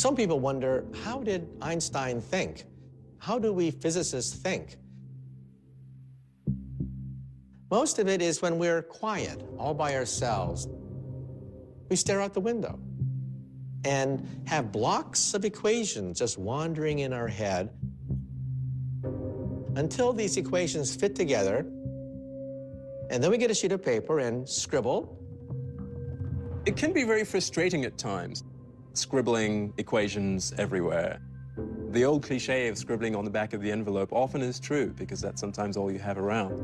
Some people wonder, how did Einstein think? How do we physicists think? Most of it is when we're quiet, all by ourselves. We stare out the window and have blocks of equations just wandering in our head until these equations fit together, and then we get a sheet of paper and scribble. It can be very frustrating at times, scribbling equations everywhere. The old cliche of scribbling on the back of the envelope often is true because that's sometimes all you have around.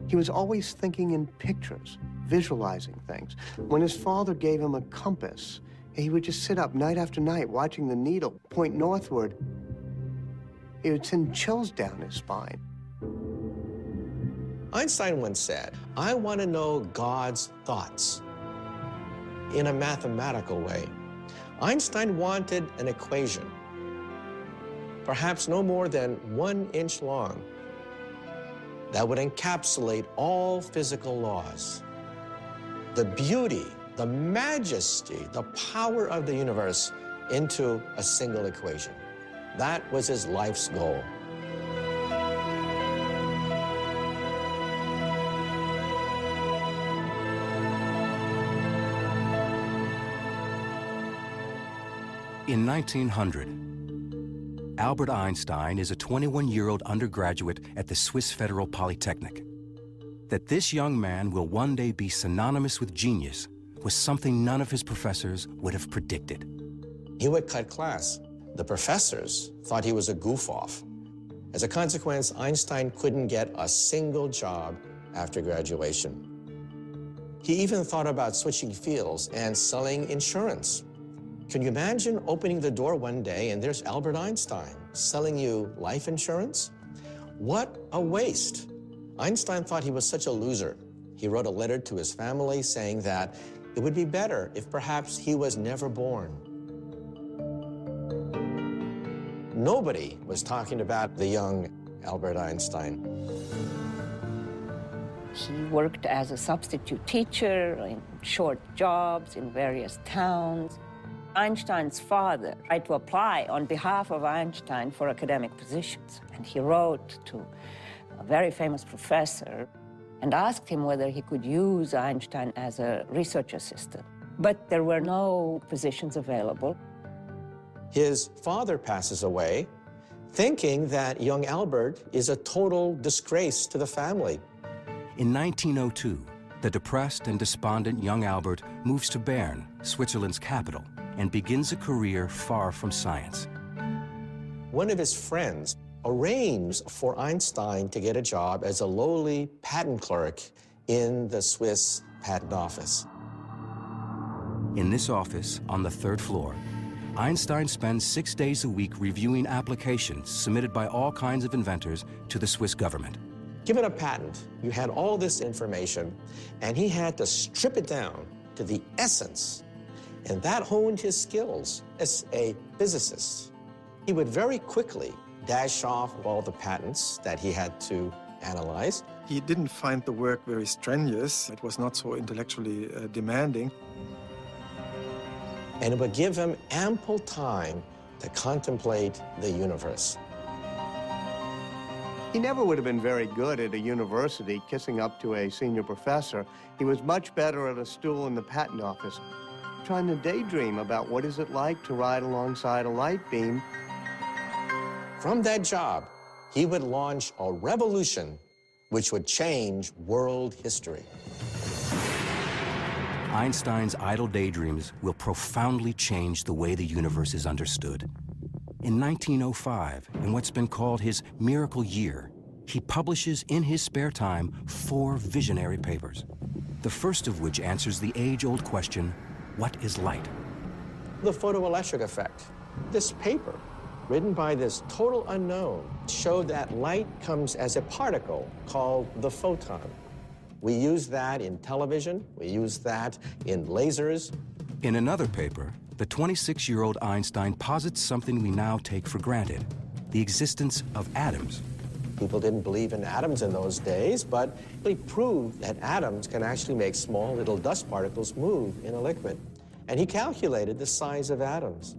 He was always thinking in pictures, visualizing things. When his father gave him a compass, he would just sit up night after night watching the needle point northward. It would send chills down his spine. Einstein once said, "I want to know God's thoughts in a mathematical way." Einstein wanted an equation, perhaps no more than 1 inch long, that would encapsulate all physical laws. The beauty, the majesty, the power of the universe into a single equation. That was his life's goal. In 1900, Albert Einstein is a 21-year-old undergraduate at the Swiss Federal Polytechnic. That this young man will one day be synonymous with genius was something none of his professors would have predicted. He would cut class. The professors thought he was a goof-off. As a consequence, Einstein couldn't get a single job after graduation. He even thought about switching fields and selling insurance. Can you imagine opening the door one day and there's Albert Einstein selling you life insurance? What a waste. Einstein thought he was such a loser. He wrote a letter to his family saying that it would be better if perhaps he was never born. Nobody was talking about the young Albert Einstein. He worked as a substitute teacher in short jobs in various towns. Einstein's father tried to apply on behalf of Einstein for academic positions, and he wrote to a very famous professor and asked him whether he could use Einstein as a research assistant. But there were no positions available. His father passes away, thinking that young Albert is a total disgrace to the family. In 1902, the depressed and despondent young Albert moves to Bern, Switzerland's capital, and begins a career far from science. One of his friends arranged for Einstein to get a job as a lowly patent clerk in the Swiss patent office. In this office, on the 3rd floor, Einstein spends 6 days a week reviewing applications submitted by all kinds of inventors to the Swiss government. Given a patent, you had all this information, and he had to strip it down to the essence. And that honed his skills as a physicist. He would very quickly dash off all the patents that he had to analyze. He didn't find the work very strenuous. It was not so intellectually demanding. And it would give him ample time to contemplate the universe. He never would have been very good at a university kissing up to a senior professor. He was much better at a stool in the patent office, trying to daydream about what is it like to ride alongside a light beam. From that job, he would launch a revolution which would change world history. Einstein's idle daydreams will profoundly change the way the universe is understood. In 1905, in what's been called his miracle year, he publishes in his spare time 4 visionary papers, the first of which answers the age-old question, what is light? The photoelectric effect. This paper, written by this total unknown, showed that light comes as a particle called the photon. We use that in television, we use that in lasers. In another paper, the 26-year-old Einstein posits something we now take for granted, the existence of atoms. People didn't believe in atoms in those days, but he proved that atoms can actually make small little dust particles move in a liquid. And he calculated the size of atoms.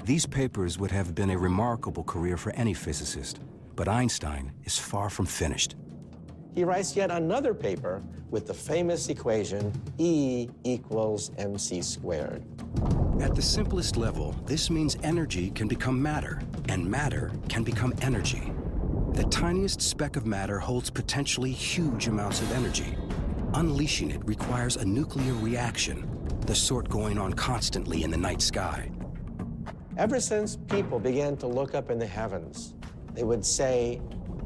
These papers would have been a remarkable career for any physicist, but Einstein is far from finished. He writes yet another paper with the famous equation E equals mc squared. At the simplest level, this means energy can become matter, and matter can become energy. The tiniest speck of matter holds potentially huge amounts of energy. Unleashing it requires a nuclear reaction, the sort going on constantly in the night sky. Ever since people began to look up in the heavens, they would say,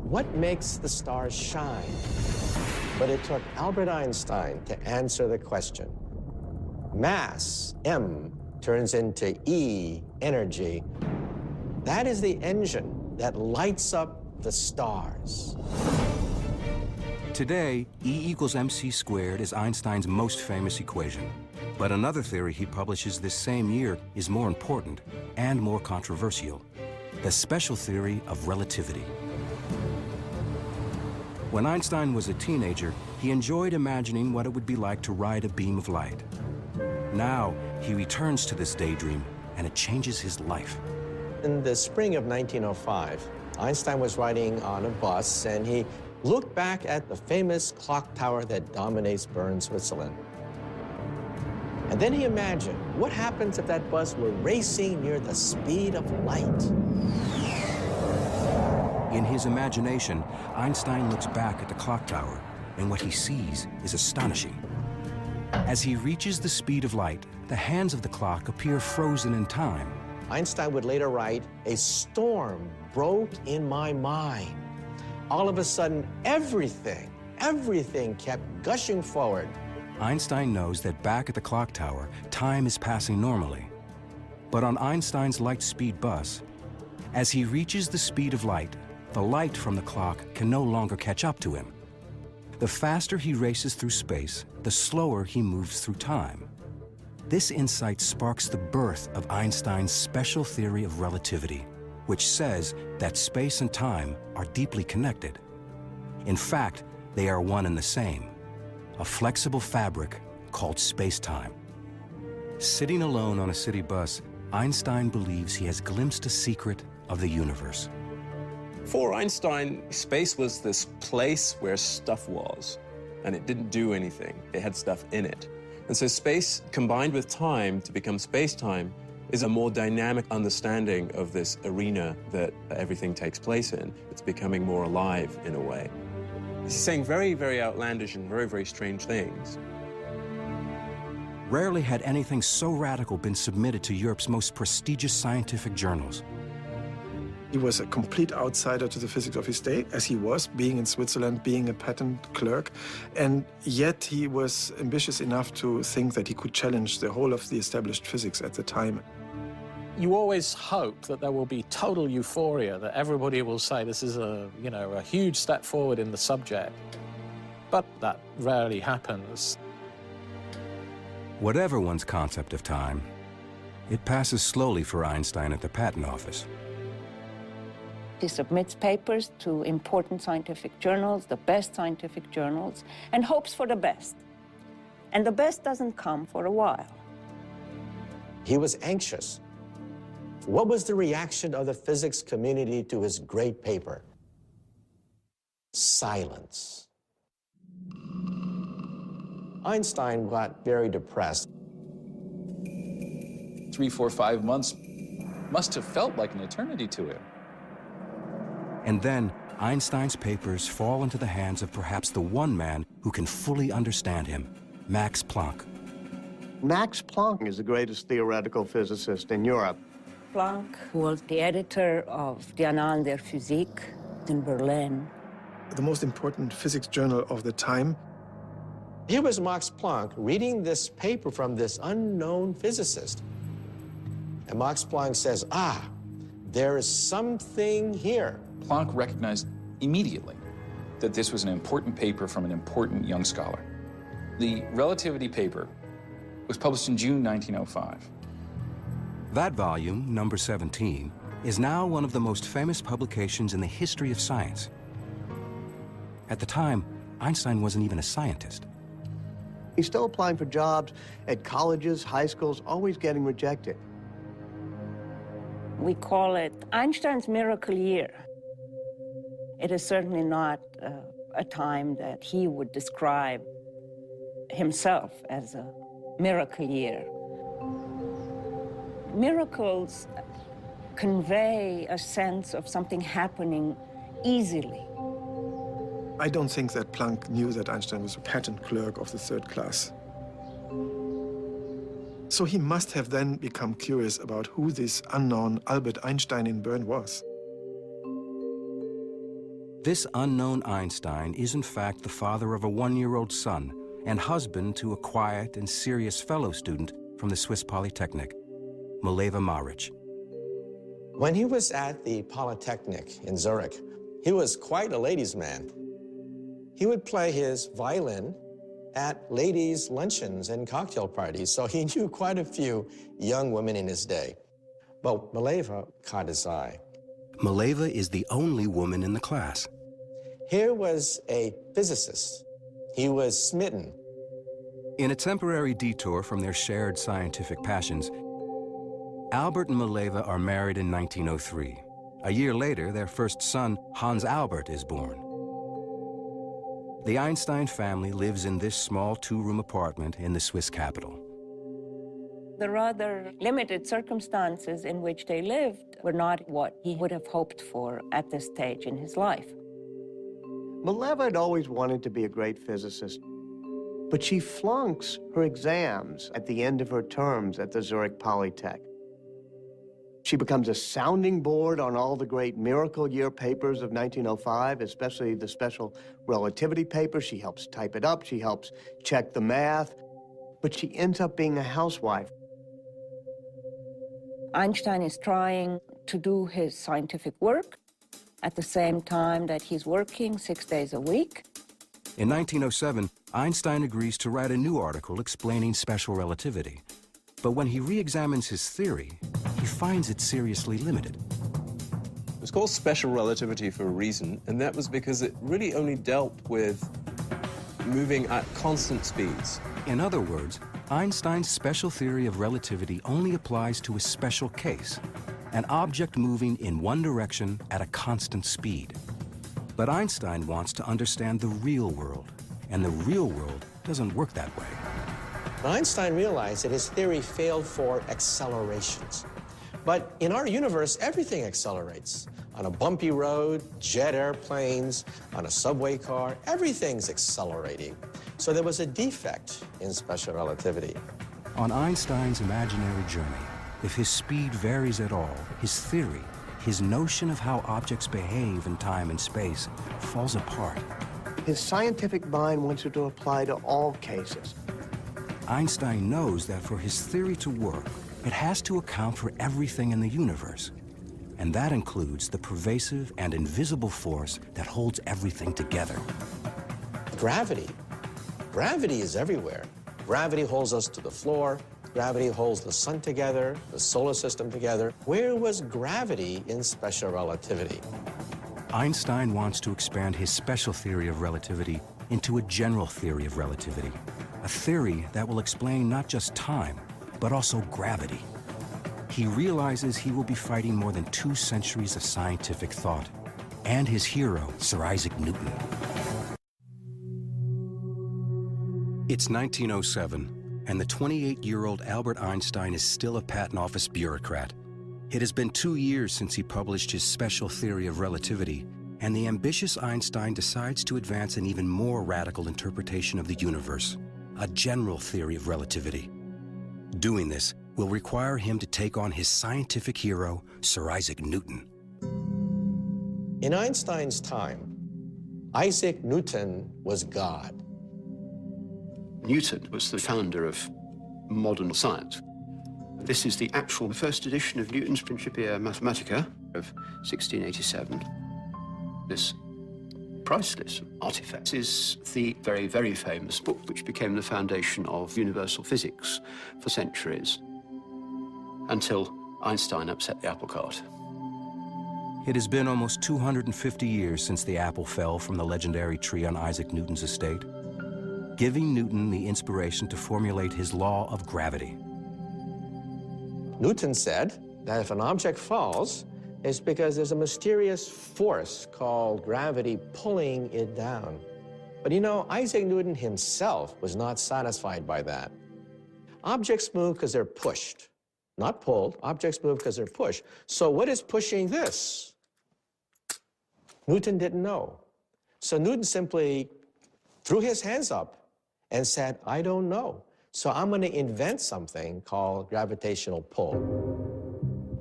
what makes the stars shine? But it took Albert Einstein to answer the question. Mass, M, turns into E, energy. That is the engine that lights up the stars. Today, E equals mc squared is Einstein's most famous equation. But another theory he publishes this same year is more important and more controversial: the special theory of relativity. When Einstein was a teenager, he enjoyed imagining what it would be like to ride a beam of light. Now, he returns to this daydream, and it changes his life. In the spring of 1905, Einstein was riding on a bus, and he looked back at the famous clock tower that dominates Bern, Switzerland. And then he imagined, what happens if that bus were racing near the speed of light? In his imagination, Einstein looks back at the clock tower, and what he sees is astonishing. As he reaches the speed of light, the hands of the clock appear frozen in time. Einstein would later write, a storm broke in my mind. All of a sudden, everything kept gushing forward. Einstein knows that back at the clock tower, time is passing normally. But on Einstein's light-speed bus, as he reaches the speed of light, the light from the clock can no longer catch up to him. The faster he races through space, the slower he moves through time. This insight sparks the birth of Einstein's special theory of relativity, which says that space and time are deeply connected. In fact, they are one and the same, a flexible fabric called space-time. Sitting alone on a city bus, Einstein believes he has glimpsed a secret of the universe. For Einstein, space was this place where stuff was, and it didn't do anything. It had stuff in it. And so space combined with time to become space-time is a more dynamic understanding of this arena that everything takes place in. It's becoming more alive in a way. He's saying very, very outlandish and very, very strange things. Rarely had anything so radical been submitted to Europe's most prestigious scientific journals. He was a complete outsider to the physics of his day, as he was, being in Switzerland, being a patent clerk. And yet he was ambitious enough to think that he could challenge the whole of the established physics at the time. You always hope that there will be total euphoria, that everybody will say this is a huge step forward in the subject. But that rarely happens. Whatever one's concept of time, it passes slowly for Einstein at the patent office. He submits papers to important scientific journals, the best scientific journals, and hopes for the best. And the best doesn't come for a while. He was anxious. What was the reaction of the physics community to his great paper? Silence. Einstein got very depressed. 3, 4, 5 months must have felt like an eternity to him. And then Einstein's papers fall into the hands of perhaps the one man who can fully understand him, Max Planck. Max Planck is the greatest theoretical physicist in Europe. Planck was the editor of Die Annalen der Physik in Berlin. The most important physics journal of the time. Here was Max Planck reading this paper from this unknown physicist. And Max Planck says, there is something here. Planck recognized immediately that this was an important paper from an important young scholar. The relativity paper was published in June 1905. That volume, number 17, is now one of the most famous publications in the history of science. At the time, Einstein wasn't even a scientist. He's still applying for jobs at colleges, high schools, always getting rejected. We call it Einstein's miracle year. It is certainly not a time that he would describe himself as a miracle year. Miracles convey a sense of something happening easily. I don't think that Planck knew that Einstein was a patent clerk of the third class. So he must have then become curious about who this unknown Albert Einstein in Bern was. This unknown Einstein is in fact the father of a 1-year-old son and husband to a quiet and serious fellow student from the Swiss Polytechnic, Mileva Maric. When he was at the Polytechnic in Zurich, he was quite a ladies' man. He would play his violin at ladies' luncheons and cocktail parties, so he knew quite a few young women in his day. But Mileva caught his eye. Mileva is the only woman in the class. Here was a physicist. He was smitten. In a temporary detour from their shared scientific passions, Albert and Mileva are married in 1903. A year later, their first son, Hans Albert, is born. The Einstein family lives in this small 2-room apartment in the Swiss capital. The rather limited circumstances in which they lived were not what he would have hoped for at this stage in his life. Mileva had always wanted to be a great physicist, but she flunks her exams at the end of her terms at the Zurich Polytech. She becomes a sounding board on all the great miracle year papers of 1905, especially the special relativity paper. She helps type it up, she helps check the math, but she ends up being a housewife. Einstein is trying to do his scientific work at the same time that he's working 6 days a week. In 1907, Einstein agrees to write a new article explaining special relativity. But when he re-examines his theory, he finds it seriously limited. It was called special relativity for a reason, and that was because it really only dealt with moving at constant speeds. In other words, Einstein's special theory of relativity only applies to a special case, an object moving in one direction at a constant speed. But Einstein wants to understand the real world, and the real world doesn't work that way. Einstein realized that his theory failed for accelerations. But in our universe, everything accelerates. On a bumpy road, jet airplanes, on a subway car, everything's accelerating. So there was a defect in special relativity. On Einstein's imaginary journey, if his speed varies at all, his theory, his notion of how objects behave in time and space, falls apart. His scientific mind wants it to apply to all cases. Einstein knows that for his theory to work, it has to account for everything in the universe. And that includes the pervasive and invisible force that holds everything together. Gravity. Gravity is everywhere. Gravity holds us to the floor. Gravity holds the sun together, the solar system together. Where was gravity in special relativity? Einstein wants to expand his special theory of relativity into a general theory of relativity, a theory that will explain not just time, but also gravity. He realizes he will be fighting more than 2 centuries of scientific thought, and his hero, Sir Isaac Newton. It's 1907, and the 28-year-old Albert Einstein is still a patent office bureaucrat. It has been 2 years since he published his special theory of relativity, and the ambitious Einstein decides to advance an even more radical interpretation of the universe, a general theory of relativity. Doing this will require him to take on his scientific hero, Sir Isaac Newton. In Einstein's time, Isaac Newton was God. Newton was the founder of modern science. This is the actual first edition of Newton's Principia Mathematica of 1687. This priceless artifact is the very, very famous book which became the foundation of universal physics for centuries, until Einstein upset the apple cart. It has been almost 250 years since the apple fell from the legendary tree on Isaac Newton's estate, giving Newton the inspiration to formulate his law of gravity. Newton said, that if an object falls, it's because there's a mysterious force called gravity pulling it down. But you know, Isaac Newton himself was not satisfied by that. Objects move because they're pushed, not pulled. Objects move because they're pushed. So what is pushing this? Newton didn't know. So Newton simply threw his hands up and said, I don't know. So I'm going to invent something called gravitational pull.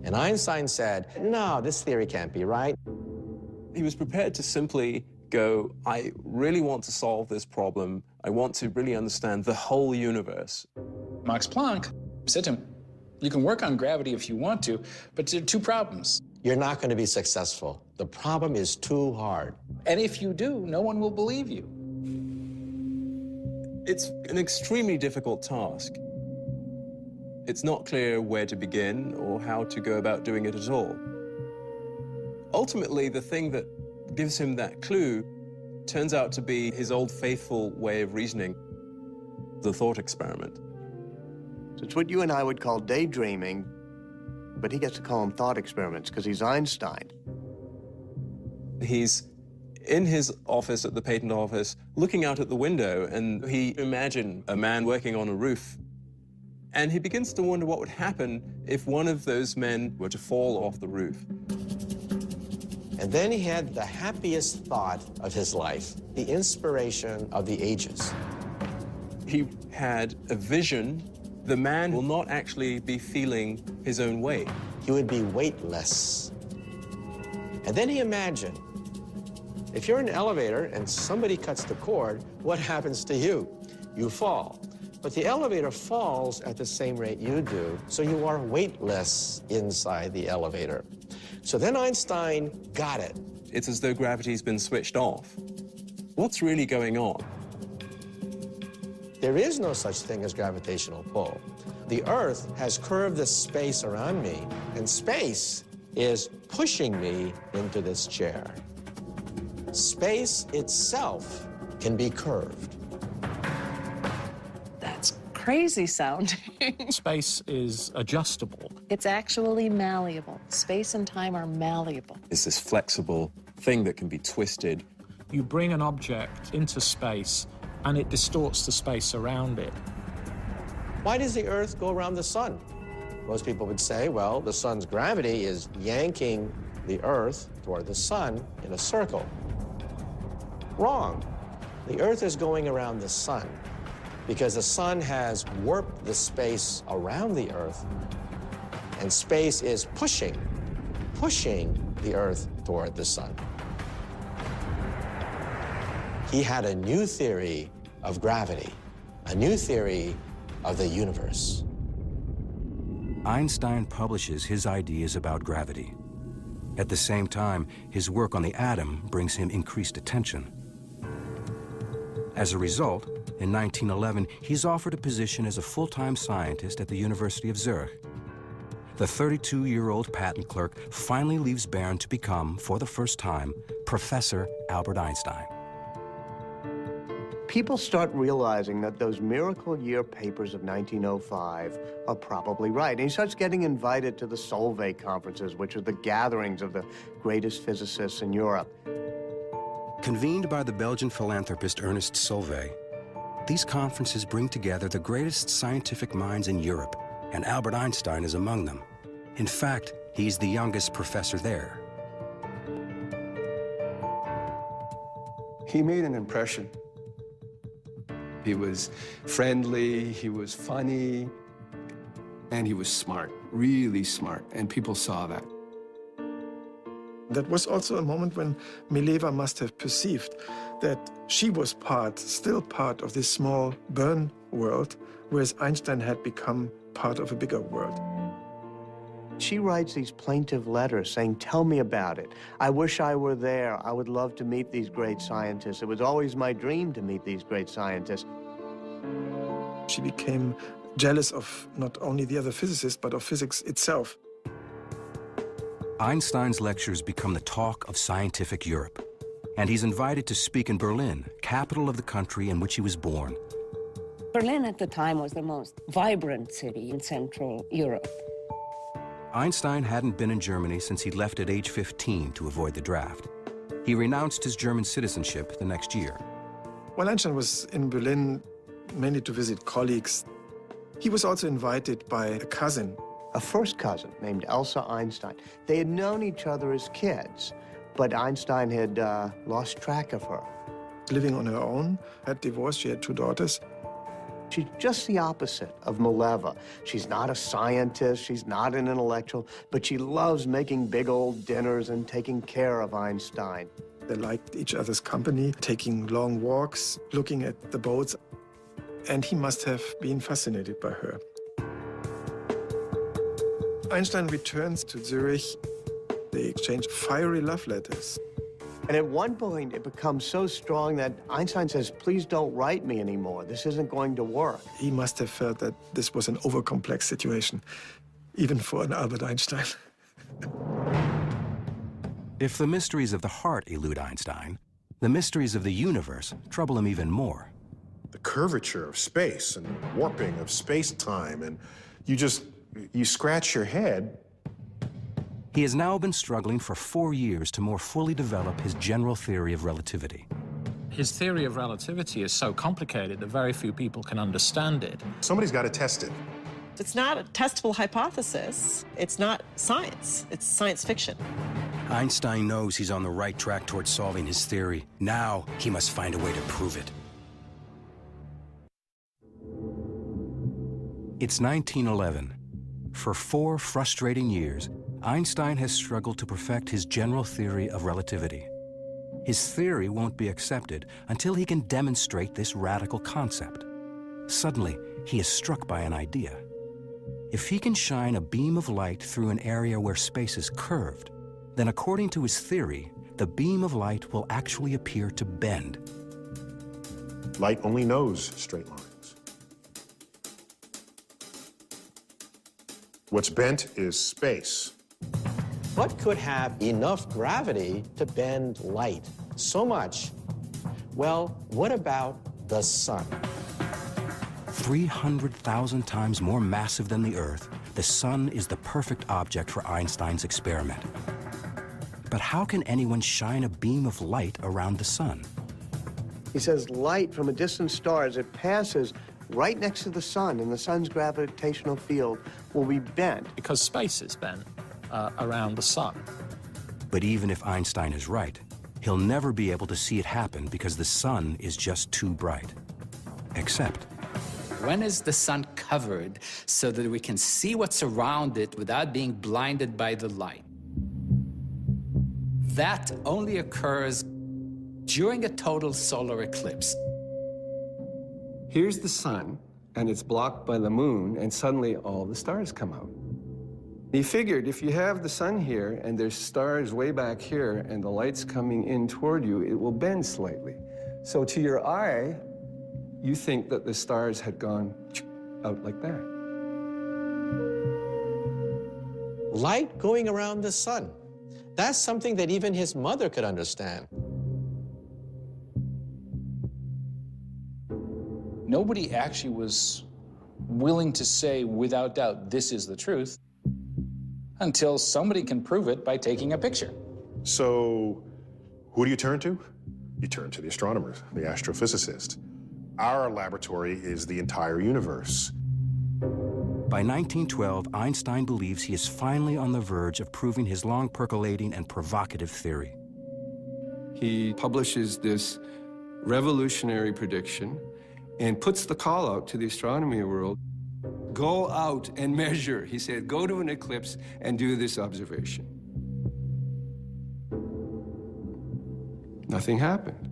And Einstein said, no, this theory can't be right. He was prepared to simply go, I really want to solve this problem. I want to really understand the whole universe. Max Planck said to him, you can work on gravity if you want to, but there are two problems. You're not going to be successful. The problem is too hard. And if you do, no one will believe you. It's an extremely difficult task. It's not clear where to begin or how to go about doing it at all. Ultimately, the thing that gives him that clue turns out to be his old faithful way of reasoning, the thought experiment. So it's what you and I would call daydreaming, but he gets to call them thought experiments because he's Einstein. He's in his office at the patent office, looking out at the window, and he imagined a man working on a roof. And he begins to wonder what would happen if one of those men were to fall off the roof. And then he had the happiest thought of his life, the inspiration of the ages. He had a vision. The man will not actually be feeling his own weight. He would be weightless. And then he imagined, if you're in an elevator and somebody cuts the cord, what happens to you? You fall. But the elevator falls at the same rate you do, so you are weightless inside the elevator. So then Einstein got it. It's as though gravity's been switched off. What's really going on? There is no such thing as gravitational pull. The Earth has curved the space around me, and space is pushing me into this chair. Space itself can be curved. That's crazy sounding. Space is adjustable. It's actually malleable. Space and time are malleable. It's this flexible thing that can be twisted. You bring an object into space, and it distorts the space around it. Why does the Earth go around the sun? Most people would say, well, the sun's gravity is yanking the Earth toward the sun in a circle. Wrong. The Earth is going around the sun because the sun has warped the space around the Earth, and space is pushing the Earth toward the sun. He had a new theory of gravity, a new theory of the universe. Einstein publishes his ideas about gravity. At the same time, his work on the atom brings him increased attention. As a result, in 1911, he's offered a position as a full-time scientist at the University of Zurich. The 32-year-old patent clerk finally leaves Bern to become, for the first time, Professor Albert Einstein. People start realizing that those miracle year papers of 1905 are probably right. And he starts getting invited to the Solvay conferences, which are the gatherings of the greatest physicists in Europe. Convened by the Belgian philanthropist Ernest Solvay, these conferences bring together the greatest scientific minds in Europe, and Albert Einstein is among them. In fact, he's the youngest professor there. He made an impression. He was friendly, he was funny, and he was smart, really smart, and people saw that. That was also a moment when Mileva must have perceived that she was still part of this small Bern world, whereas Einstein had become part of a bigger world. She writes these plaintive letters saying, tell me about it. I wish I were there. I would love to meet these great scientists. It was always my dream to meet these great scientists. She became jealous of not only the other physicists, but of physics itself. Einstein's lectures become the talk of scientific Europe, and he's invited to speak in Berlin, capital of the country in which he was born. Berlin at the time was the most vibrant city in Central Europe. Einstein hadn't been in Germany since he left at age 15 to avoid the draft. He renounced his German citizenship the next year. While Einstein was in Berlin, mainly to visit colleagues, he was also invited by a cousin. A first cousin named Elsa Einstein. They had known each other as kids, but Einstein had lost track of her. Living on her own, had divorced, she had 2 daughters. She's just the opposite of Mileva. She's not a scientist, she's not an intellectual, but she loves making big old dinners and taking care of Einstein. They liked each other's company, taking long walks, looking at the boats, and he must have been fascinated by her. Einstein returns to Zurich. They exchange fiery love letters. And at one point, it becomes so strong that Einstein says, please don't write me anymore. This isn't going to work. He must have felt that this was an overcomplex situation, even for an Albert Einstein. If the mysteries of the heart elude Einstein, the mysteries of the universe trouble him even more. The curvature of space and warping of space-time, and you scratch your head. He has now been struggling for 4 years to more fully develop his general theory of relativity. His theory of relativity is so complicated that very few people can understand it. Somebody's got to test it. It's not a testable hypothesis. It's not science. It's science fiction. Einstein knows he's on the right track towards solving his theory. Now he must find a way to prove it. It's 1911. For 4 frustrating years, Einstein has struggled to perfect his general theory of relativity. His theory won't be accepted until he can demonstrate this radical concept. Suddenly, he is struck by an idea. If he can shine a beam of light through an area where space is curved, then according to his theory, the beam of light will actually appear to bend. Light only knows straight lines. What's bent is space. What could have enough gravity to bend light so much? Well, what about the sun? 300,000 times more massive than the Earth, the sun is the perfect object for Einstein's experiment. But how can anyone shine a beam of light around the sun? He says light from a distant star, as it passes right next to the sun, and the sun's gravitational field will be bent. Because space is bent around the sun. But even if Einstein is right, he'll never be able to see it happen because the sun is just too bright. Except, when is the sun covered so that we can see what's around it without being blinded by the light? That only occurs during a total solar eclipse. Here's the sun, and it's blocked by the moon, and suddenly all the stars come out. He figured if you have the sun here, and there's stars way back here, and the light's coming in toward you, it will bend slightly. So to your eye, you think that the stars had gone out like that. Light going around the sun. That's something that even his mother could understand. Nobody actually was willing to say without doubt, this is the truth, until somebody can prove it by taking a picture. So who do you turn to? You turn to the astronomers, the astrophysicists. Our laboratory is the entire universe. by 1912, Einstein believes he is finally on the verge of proving his long percolating and provocative theory. He publishes this revolutionary prediction and puts the call out to the astronomy world. Go out and measure. He said, go to an eclipse and do this observation. Nothing happened.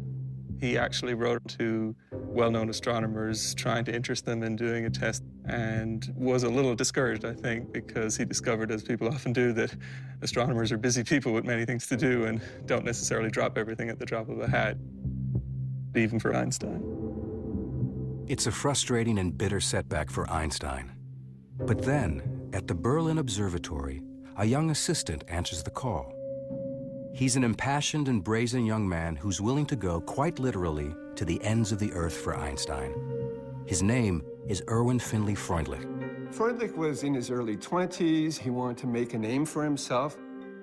He actually wrote to well-known astronomers trying to interest them in doing a test and was a little discouraged, I think, because he discovered, as people often do, that astronomers are busy people with many things to do and don't necessarily drop everything at the drop of a hat, even for Einstein. It's a frustrating and bitter setback for Einstein. But then, at the Berlin Observatory, a young assistant answers the call. He's an impassioned and brazen young man who's willing to go, quite literally, to the ends of the earth for Einstein. His name is Erwin Finley Freundlich. Freundlich was in his early 20s. He wanted to make a name for himself.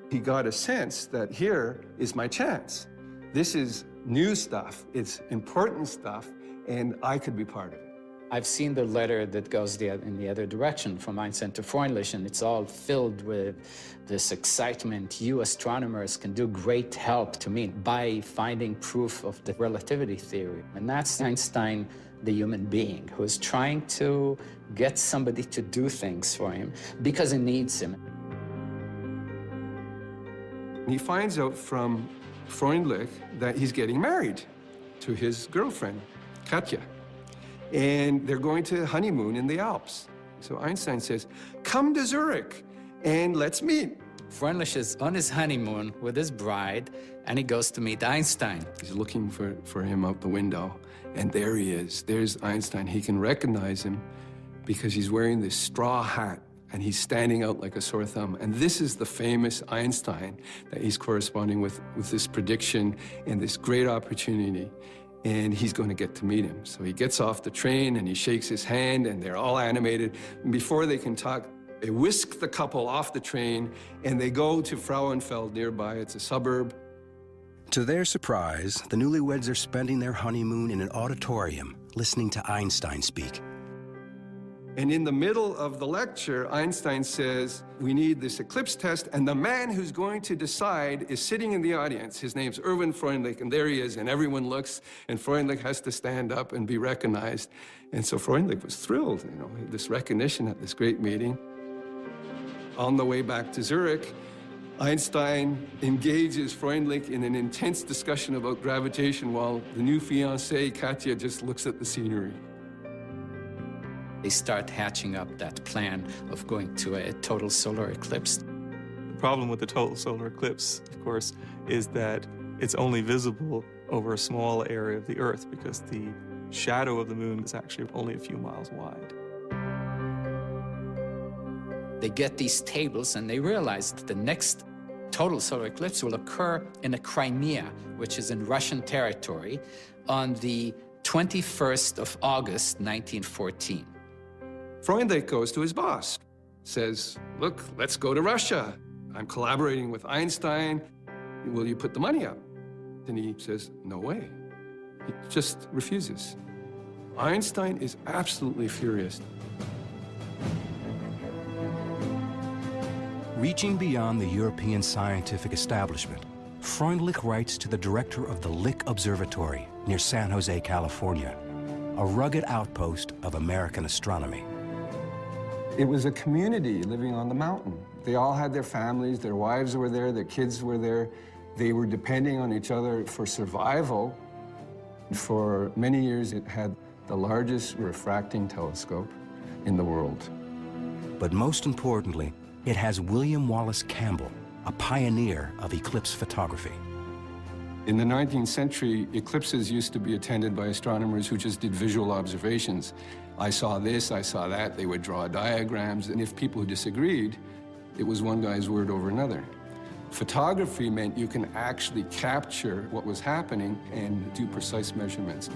He got a sense that here is my chance. This is new stuff, it's important stuff, and I could be part of it. I've seen the letter that goes in the other direction from Einstein to Freundlich, and it's all filled with this excitement. You astronomers can do great help to me by finding proof of the relativity theory. And that's Einstein, the human being, who is trying to get somebody to do things for him because he needs him. He finds out from Freundlich that he's getting married to his girlfriend, Katja. And they're going to honeymoon in the Alps. So Einstein says, come to Zurich and let's meet. Freundlich is on his honeymoon with his bride, and he goes to meet Einstein. He's looking for him out the window, and there he is. There's Einstein. He can recognize him because he's wearing this straw hat, and he's standing out like a sore thumb. And this is the famous Einstein that he's corresponding with this prediction and this great opportunity. And he's going to get to meet him. So he gets off the train and he shakes his hand and they're all animated. And before they can talk, they whisk the couple off the train and they go to Frauenfeld nearby. It's a suburb. To their surprise, the newlyweds are spending their honeymoon in an auditorium, listening to Einstein speak. And in the middle of the lecture, Einstein says, we need this eclipse test, and the man who's going to decide is sitting in the audience. His name's Erwin Freundlich, and there he is, and everyone looks, and Freundlich has to stand up and be recognized. And so Freundlich was thrilled, you know, this recognition at this great meeting. On the way back to Zurich, Einstein engages Freundlich in an intense discussion about gravitation while the new fiancée, Katja, just looks at the scenery. They start hatching up that plan of going to a total solar eclipse. The problem with the total solar eclipse, of course, is that it's only visible over a small area of the Earth because the shadow of the moon is actually only a few miles wide. They get these tables and they realize that the next total solar eclipse will occur in the Crimea, which is in Russian territory, on the 21st of August, 1914. Freundlich goes to his boss, says, look, let's go to Russia. I'm collaborating with Einstein. Will you put the money up? And he says, no way. He just refuses. Einstein is absolutely furious. Reaching beyond the European scientific establishment, Freundlich writes to the director of the Lick Observatory near San Jose, California, a rugged outpost of American astronomy. It was a community living on the mountain. They all had their families, their wives were there, their kids were there. They were depending on each other for survival. For many years, it had the largest refracting telescope in the world. But most importantly, it has William Wallace Campbell, a pioneer of eclipse photography. In the 19th century, eclipses used to be attended by astronomers who just did visual observations. I saw this, I saw that. They would draw diagrams, and if people disagreed, it was one guy's word over another. Photography meant you can actually capture what was happening and do precise measurements.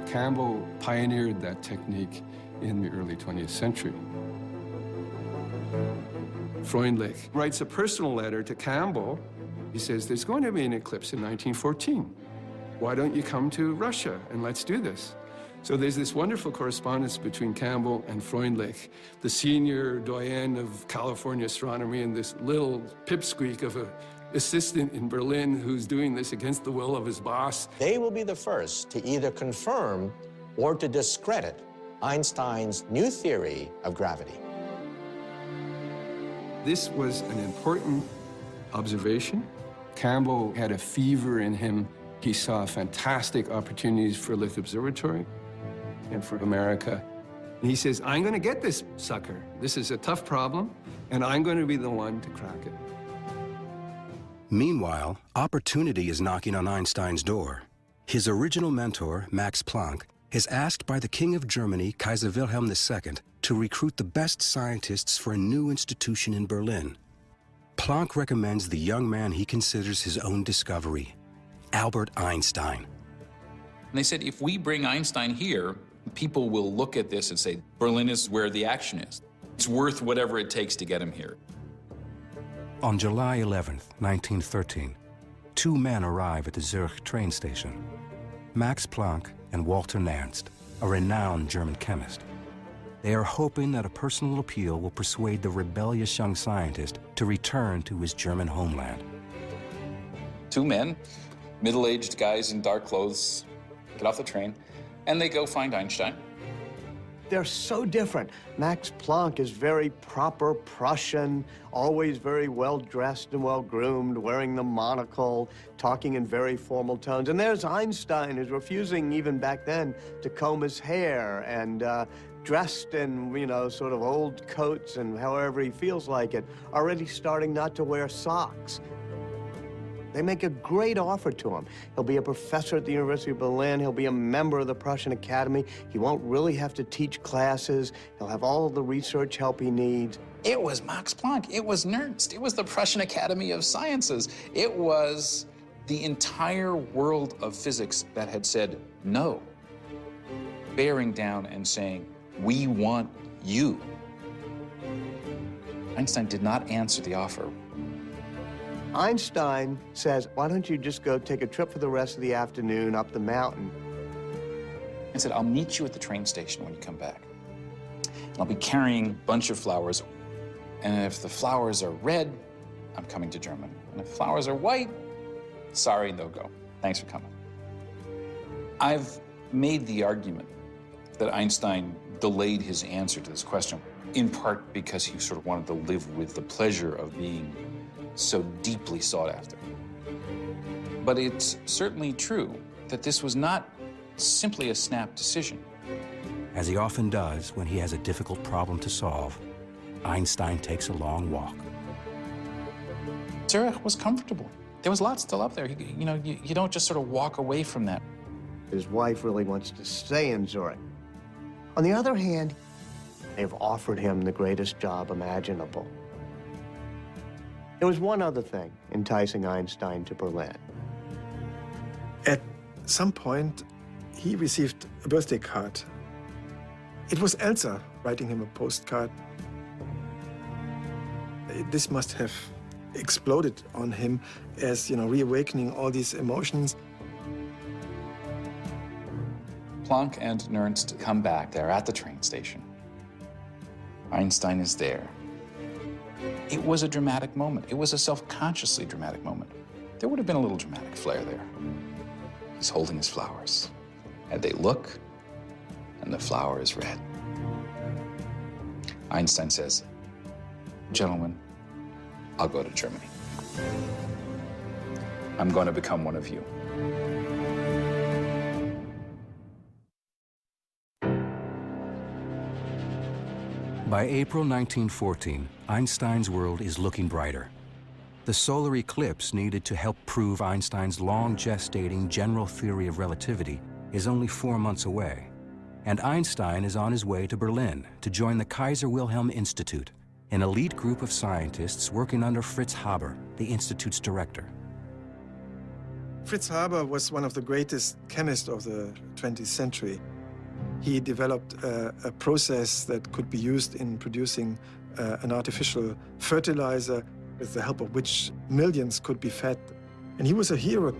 Campbell pioneered that technique in the early 20th century. Freundlich writes a personal letter to Campbell. He says, there's going to be an eclipse in 1914. Why don't you come to Russia and let's do this? So there's this wonderful correspondence between Campbell and Freundlich, the senior doyen of California astronomy and this little pipsqueak of an assistant in Berlin who's doing this against the will of his boss. They will be the first to either confirm or to discredit Einstein's new theory of gravity. This was an important observation. Campbell had a fever in him. He saw fantastic opportunities for Lick Observatory and for America. And he says, I'm going to get this sucker. This is a tough problem, and I'm going to be the one to crack it. Meanwhile, opportunity is knocking on Einstein's door. His original mentor, Max Planck, is asked by the King of Germany, Kaiser Wilhelm II, to recruit the best scientists for a new institution in Berlin. Planck recommends the young man he considers his own discovery, Albert Einstein. And they said, if we bring Einstein here, People will look at this and say, Berlin is where the action is. It's worth whatever it takes to get him here. On July 11th, 1913, two men arrive at the Zurich train station. Max Planck and Walter Nernst, a renowned German chemist. They are hoping that a personal appeal will persuade the rebellious young scientist to return to his German homeland. Two men, middle-aged guys in dark clothes, get off the train, and they go find Einstein. They're so different. Max Planck is very proper Prussian, always very well-dressed and well-groomed, wearing the monocle, talking in very formal tones. And there's Einstein, who's refusing, even back then, to comb his hair and dressed in, you know, sort of old coats and however he feels like it, already starting not to wear socks. They make a great offer to him. He'll be a professor at the University of Berlin. He'll be a member of the Prussian Academy. He won't really have to teach classes. He'll have all of the research help he needs. It was Max Planck. It was Nernst. It was the Prussian Academy of Sciences. It was the entire world of physics that had said no, bearing down and saying, we want you. Einstein did not answer the offer. Einstein says, why don't you just go take a trip for the rest of the afternoon up the mountain? And said, I'll meet you at the train station when you come back. I'll be carrying a bunch of flowers. And if the flowers are red, I'm coming to Germany. And if flowers are white, sorry, no go. Thanks for coming. I've made the argument that Einstein delayed his answer to this question, in part because he sort of wanted to live with the pleasure of being so deeply sought after. But it's certainly true that this was not simply a snap decision. As he often does when he has a difficult problem to solve, Einstein takes a long walk. Zurich was comfortable. There was lots still up there. You don't just sort of walk away from that. His wife really wants to stay in Zurich. On the other hand, they've offered him the greatest job imaginable. There was one other thing enticing Einstein to Berlin. At some point, he received a birthday card. It was Elsa writing him a postcard. This must have exploded on him as, reawakening all these emotions. Planck and Nernst come back. They're at the train station. Einstein is there. It was a dramatic moment. It was a self-consciously dramatic moment. There would have been a little dramatic flair there. He's holding his flowers, and they look, and the flower is red. Einstein says, gentlemen, I'll go to Germany. I'm going to become one of you. By April 1914, Einstein's world is looking brighter. The solar eclipse needed to help prove Einstein's long-gestating general theory of relativity is only 4 months away, and Einstein is on his way to Berlin to join the Kaiser Wilhelm Institute, an elite group of scientists working under Fritz Haber, the institute's director. Fritz Haber was one of the greatest chemists of the 20th century. He developed a process that could be used in producing an artificial fertilizer with the help of which millions could be fed. And he was a hero.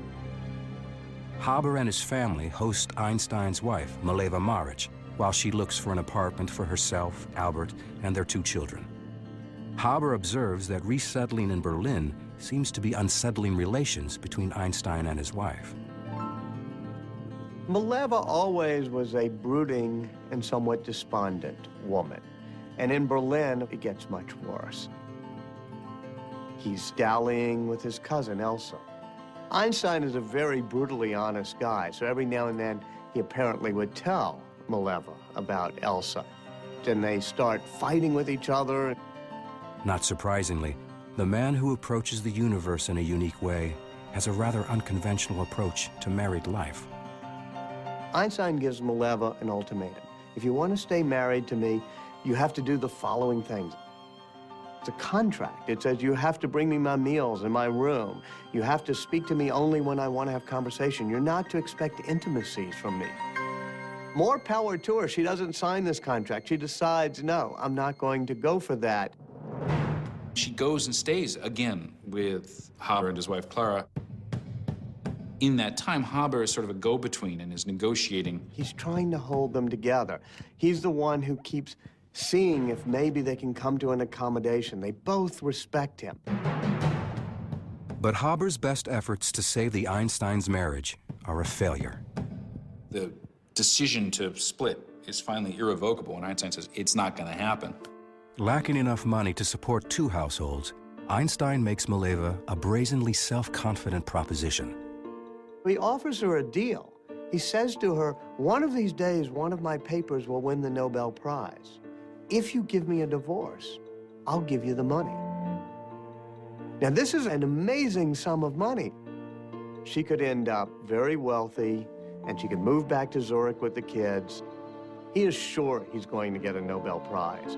Haber and his family host Einstein's wife, Mileva Maric, while she looks for an apartment for herself, Albert, and their 2 children. Haber observes that resettling in Berlin seems to be unsettling relations between Einstein and his wife. Mileva always was a brooding and somewhat despondent woman. And in Berlin, it gets much worse. He's dallying with his cousin, Elsa. Einstein is a very brutally honest guy, so every now and then he apparently would tell Mileva about Elsa. Then they start fighting with each other. Not surprisingly, the man who approaches the universe in a unique way has a rather unconventional approach to married life. Einstein gives Mileva an ultimatum. If you want to stay married to me, you have to do the following things. It's a contract. It says you have to bring me my meals in my room. You have to speak to me only when I want to have conversation. You're not to expect intimacies from me. More power to her. She doesn't sign this contract. She decides, no, I'm not going to go for that. She goes and stays again with Haber and his wife Clara. In that time, Haber is sort of a go-between and is negotiating. He's trying to hold them together. He's the one who keeps seeing if maybe they can come to an accommodation. They both respect him. But Haber's best efforts to save the Einsteins' marriage are a failure. The decision to split is finally irrevocable, and Einstein says it's not going to happen. Lacking enough money to support two households, Einstein makes Mileva a brazenly self-confident proposition. He offers her a deal. He says to her, one of these days, one of my papers will win the Nobel Prize. If you give me a divorce, I'll give you the money. Now, this is an amazing sum of money. She could end up very wealthy, and she could move back to Zurich with the kids. He is sure he's going to get a Nobel Prize.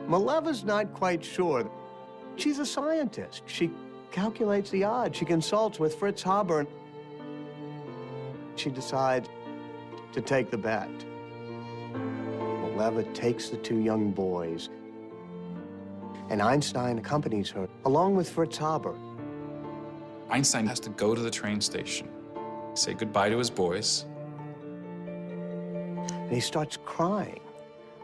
Mileva's not quite sure. She's a scientist. She calculates the odds. She consults with Fritz Haber. She decides to take the bet. Mileva takes the two young boys, and Einstein accompanies her, along with Fritz Haber. Einstein has to go to the train station, say goodbye to his boys. And he starts crying.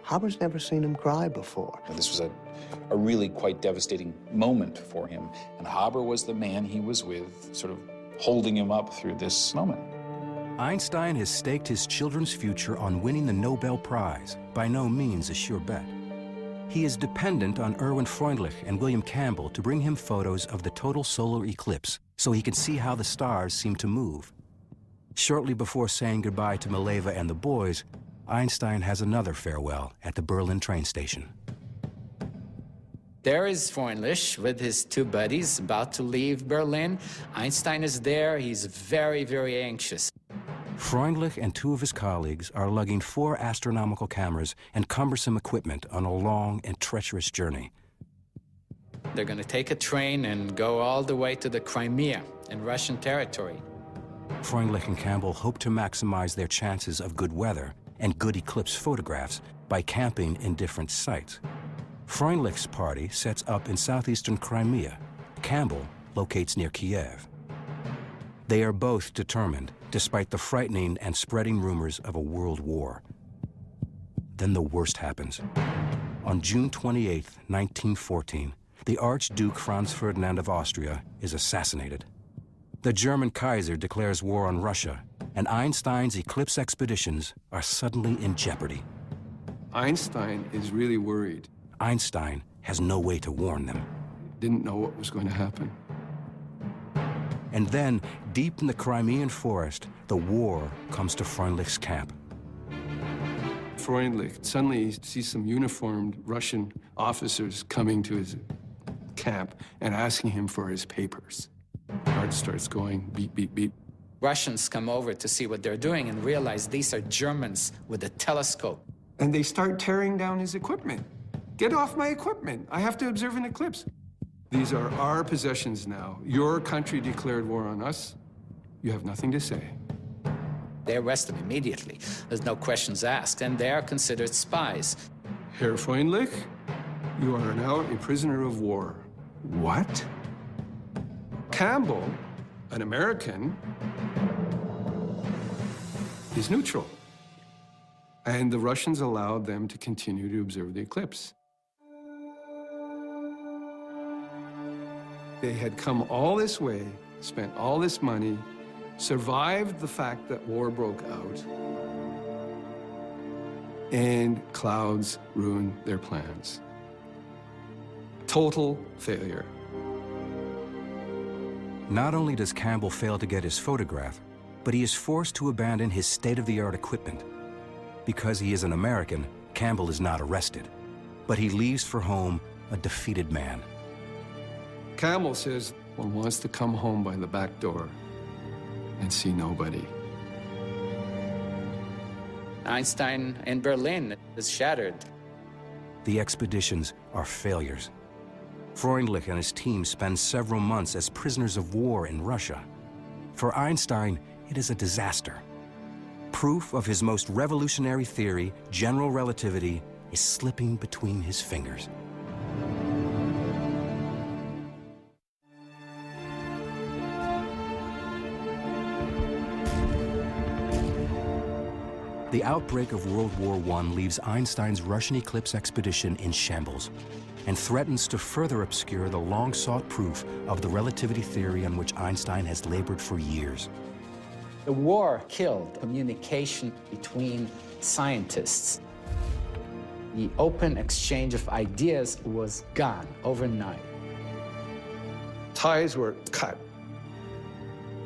Haber's never seen him cry before. This was a really quite devastating moment for him, and Haber was the man he was with, sort of holding him up through this moment. Einstein has staked his children's future on winning the Nobel Prize, by no means a sure bet. He is dependent on Erwin Freundlich and William Campbell to bring him photos of the total solar eclipse so he can see how the stars seem to move. Shortly before saying goodbye to Mileva and the boys, Einstein has another farewell at the Berlin train station. There is Freundlich with his two buddies about to leave Berlin. Einstein is there. He's very, very anxious. Freundlich and two of his colleagues are lugging 4 astronomical cameras and cumbersome equipment on a long and treacherous journey. They're going to take a train and go all the way to the Crimea in Russian territory. Freundlich and Campbell hope to maximize their chances of good weather and good eclipse photographs by camping in different sites. Freundlich's party sets up in southeastern Crimea. Campbell locates near Kiev. They are both determined, despite the frightening and spreading rumors of a world war. Then the worst happens. On June 28, 1914, the Archduke Franz Ferdinand of Austria is assassinated. The German Kaiser declares war on Russia, and Einstein's eclipse expeditions are suddenly in jeopardy. Einstein is really worried. Einstein has no way to warn them. Didn't know what was going to happen. And then, deep in the Crimean forest, the war comes to Freundlich's camp. Freundlich suddenly sees some uniformed Russian officers coming to his camp and asking him for his papers. Heart starts going beep, beep, beep. Russians come over to see what they're doing and realize these are Germans with a telescope. And they start tearing down his equipment. Get off my equipment. I have to observe an eclipse. These are our possessions now. Your country declared war on us. You have nothing to say. They arrest them immediately. There's no questions asked, and they are considered spies. Herr Freundlich, you are now a prisoner of war. What? Campbell, an American, is neutral. And the Russians allowed them to continue to observe the eclipse. They had come all this way, spent all this money, survived the fact that war broke out, and clouds ruined their plans. Total failure. Not only does Campbell fail to get his photograph, but he is forced to abandon his state-of-the-art equipment. Because he is an American, Campbell is not arrested, but he leaves for home a defeated man. Campbell says one wants to come home by the back door and see nobody. Einstein in Berlin is shattered. The expeditions are failures. Freundlich and his team spend several months as prisoners of war in Russia. For Einstein, it is a disaster. Proof of his most revolutionary theory, general relativity, is slipping between his fingers. The outbreak of World War I leaves Einstein's Russian eclipse expedition in shambles and threatens to further obscure the long-sought proof of the relativity theory on which Einstein has labored for years. The war killed communication between scientists. The open exchange of ideas was gone overnight. Ties were cut.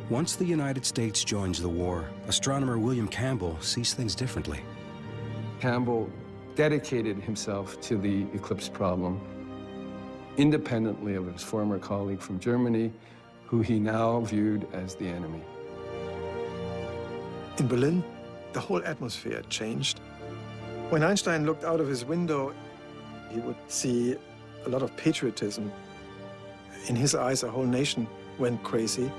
Once the United States joins the war, astronomer William Campbell sees things differently. Campbell dedicated himself to the eclipse problem, independently of his former colleague from Germany, who he now viewed as the enemy. In Berlin, the whole atmosphere changed. When Einstein looked out of his window, he would see a lot of patriotism. In his eyes, a whole nation went crazy.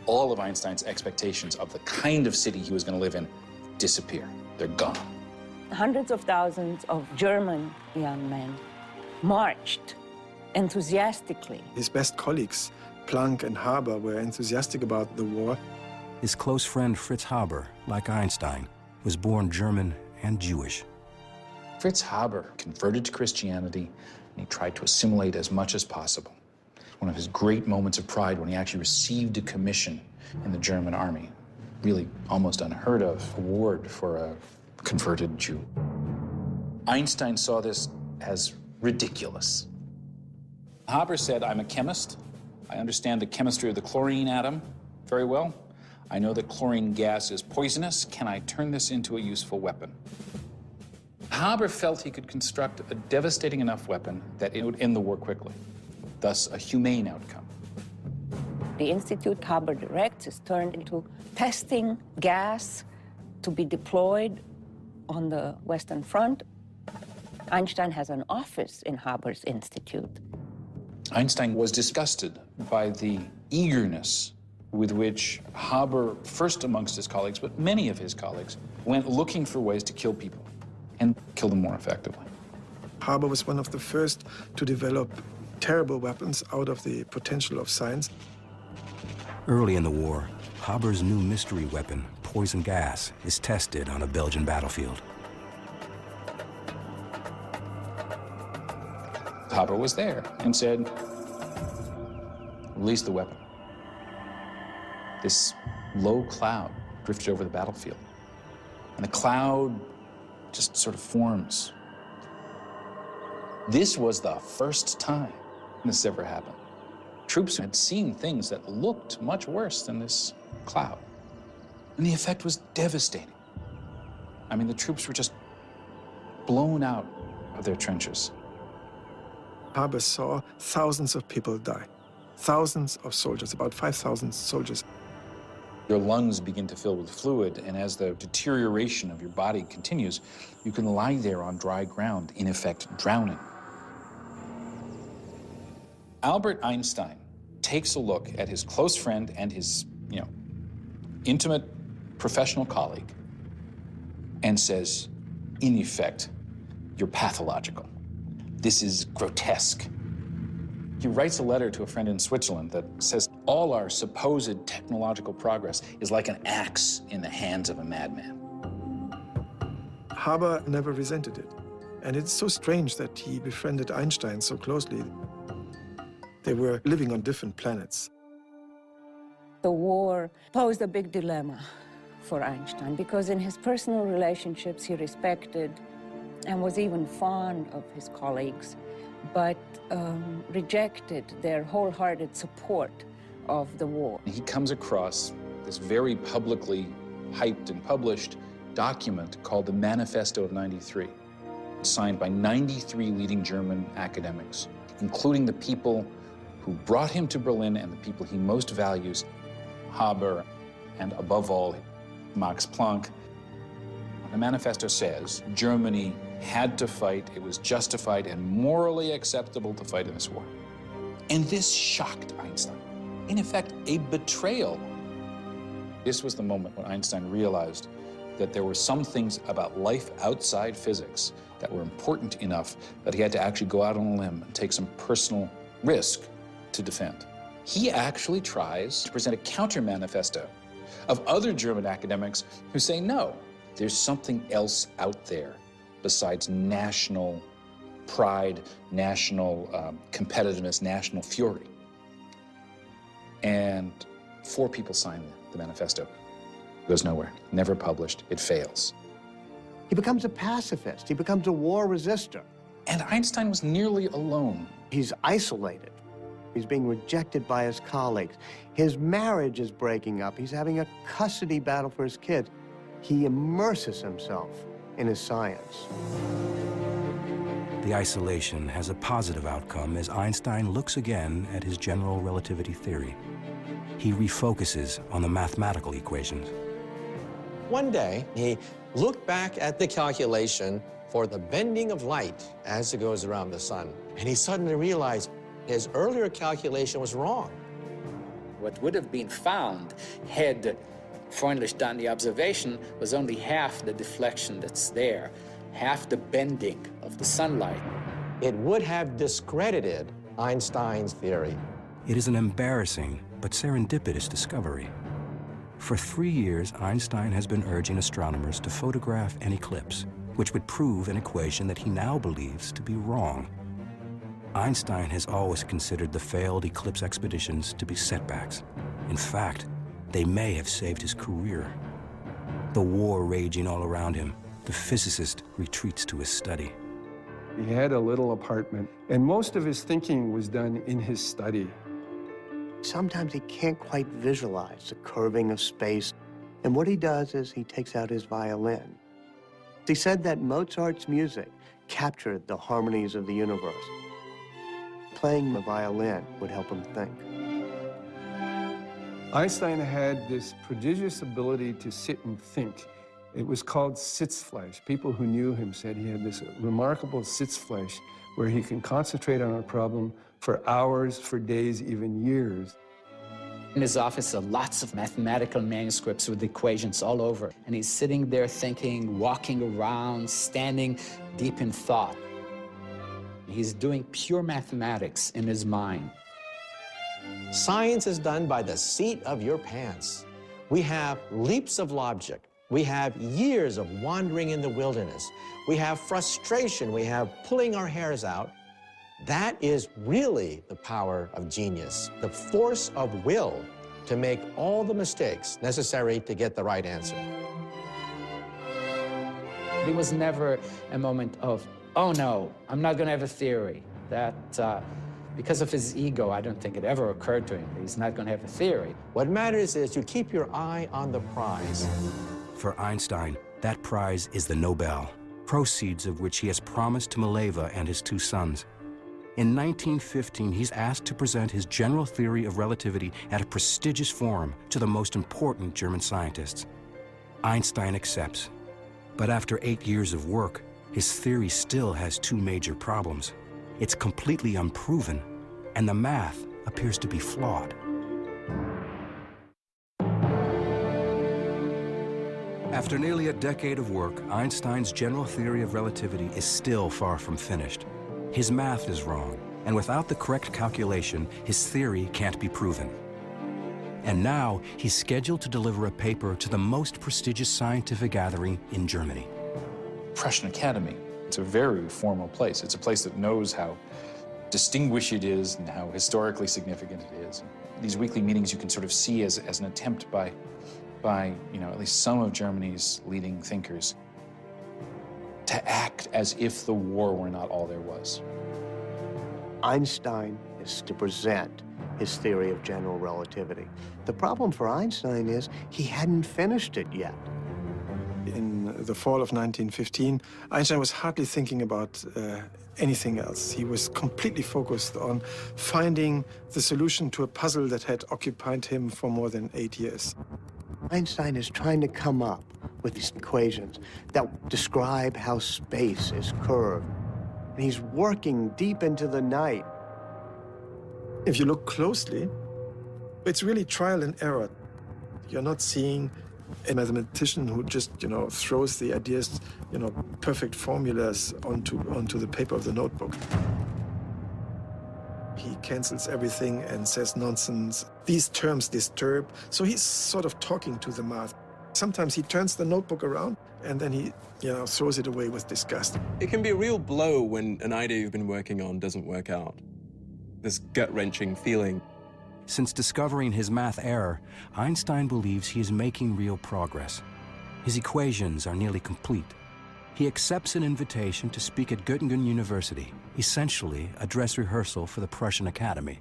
All of Einstein's expectations of the kind of city he was going to live in disappear. They're gone. Hundreds of thousands of German young men marched enthusiastically. His best colleagues, Planck and Haber, were enthusiastic about the war. His close friend Fritz Haber, like Einstein, was born German and Jewish. Fritz Haber converted to Christianity, and he tried to assimilate as much as possible. One of his great moments of pride when he actually received a commission in the German army. Really almost unheard of award for a converted Jew. Einstein saw this as ridiculous. Haber said, I'm a chemist. I understand the chemistry of the chlorine atom very well. I know that chlorine gas is poisonous. Can I turn this into a useful weapon? Haber felt he could construct a devastating enough weapon that it would end the war quickly, thus a humane outcome. The institute Haber directs is turned into testing gas to be deployed on the Western Front. Einstein has an office in Haber's institute. Einstein was disgusted by the eagerness with which Haber, first amongst his colleagues, but many of his colleagues, went looking for ways to kill people and kill them more effectively. Haber was one of the first to develop terrible weapons out of the potential of science. Early in the war, Haber's new mystery weapon, poison gas, is tested on a Belgian battlefield. Haber was there and said, release the weapon. This low cloud drifted over the battlefield, and the cloud just sort of forms. This was the first time this ever happened. Troops had seen things that looked much worse than this cloud, and the effect was devastating. I mean, the troops were just blown out of their trenches. Haber saw thousands of people die, thousands of soldiers, about 5,000 soldiers. Your lungs begin to fill with fluid, and as the deterioration of your body continues, you can lie there on dry ground, in effect, drowning. Albert Einstein takes a look at his close friend and his, intimate professional colleague and says, in effect, you're pathological. This is grotesque. He writes a letter to a friend in Switzerland that says, all our supposed technological progress is like an axe in the hands of a madman. Haber never resented it. And it's so strange that he befriended Einstein so closely. They were living on different planets. The war posed a big dilemma for Einstein because in his personal relationships he respected and was even fond of his colleagues, but rejected their wholehearted support of the war. He comes across this very publicly hyped and published document called the Manifesto of '93, signed by 93 leading German academics, including the people who brought him to Berlin and the people he most values, Haber, and above all, Max Planck. The manifesto says Germany had to fight, it was justified and morally acceptable to fight in this war. And this shocked Einstein. In effect, a betrayal This was the moment when Einstein realized that there were some things about life outside physics that were important enough that he had to actually go out on a limb and take some personal risk to defend. He actually tries to present a counter-manifesto of other German academics who say, no, there's something else out there besides national pride, national competitiveness, national fury. And 4 people sign the manifesto. It goes nowhere, never published, it fails. He becomes a pacifist. He becomes a war resistor. And Einstein was nearly alone. He's isolated. He's being rejected by his colleagues. His marriage is breaking up. He's having a custody battle for his kids. He immerses himself in his science. The isolation has a positive outcome as Einstein looks again at his general relativity theory. He refocuses on the mathematical equations. One day, he looked back at the calculation for the bending of light as it goes around the sun, and he suddenly realized his earlier calculation was wrong. What would have been found had Freundlich done the observation was only half the deflection that's there, half the bending of the sunlight. It would have discredited Einstein's theory. It is an embarrassing but serendipitous discovery. For 3 years, Einstein has been urging astronomers to photograph an eclipse, which would prove an equation that he now believes to be wrong. Einstein has always considered the failed eclipse expeditions to be setbacks. In fact, they may have saved his career. The war raging all around him, the physicist retreats to his study. He had a little apartment, and most of his thinking was done in his study. Sometimes he can't quite visualize the curving of space, and what he does is he takes out his violin. He said that Mozart's music captured the harmonies of the universe. Playing the violin would help him think. Einstein had this prodigious ability to sit and think. It was called Sitzfleisch. People who knew him said he had this remarkable Sitzfleisch where he can concentrate on a problem for hours, for days, even years. In his office are lots of mathematical manuscripts with equations all over, and he's sitting there thinking, walking around, standing deep in thought. He's doing pure mathematics in his mind. Science is done by the seat of your pants. We have leaps of logic. We have years of wandering in the wilderness. We have frustration. We have pulling our hairs out. That is really the power of genius, the force of will to make all the mistakes necessary to get the right answer. There was never a moment of, oh no, I'm not going to have a theory. That, because of his ego, I don't think it ever occurred to him that he's not going to have a theory. What matters is you keep your eye on the prize. For Einstein, that prize is the Nobel, proceeds of which he has promised to Mileva and his 2 sons. In 1915, he's asked to present his general theory of relativity at a prestigious forum to the most important German scientists. Einstein accepts. But after 8 years of work, his theory still has 2 major problems. It's completely unproven, and the math appears to be flawed. After nearly a decade of work, Einstein's general theory of relativity is still far from finished. His math is wrong, and without the correct calculation, his theory can't be proven. And now, he's scheduled to deliver a paper to the most prestigious scientific gathering in Germany. Prussian Academy, it's a very formal place. It's a place that knows how distinguished it is and how historically significant it is. These weekly meetings you can sort of see as an attempt by at least some of Germany's leading thinkers to act as if the war were not all there was. Einstein is to present his theory of general relativity. The problem for Einstein is he hadn't finished it yet. In the fall of 1915, Einstein was hardly thinking about anything else. He was completely focused on finding the solution to a puzzle that had occupied him for more than 8 years. Einstein is trying to come up with these equations that describe how space is curved. And he's working deep into the night. If you look closely, it's really trial and error. You're not seeing a mathematician who just, throws the ideas, perfect formulas onto the paper of the notebook. He cancels everything and says nonsense. These terms disturb. So he's sort of talking to the math. Sometimes he turns the notebook around and then he, throws it away with disgust. It can be a real blow when an idea you've been working on doesn't work out. This gut-wrenching feeling. Since discovering his math error, Einstein believes he is making real progress. His equations are nearly complete. He accepts an invitation to speak at Göttingen University, essentially a dress rehearsal for the Prussian Academy.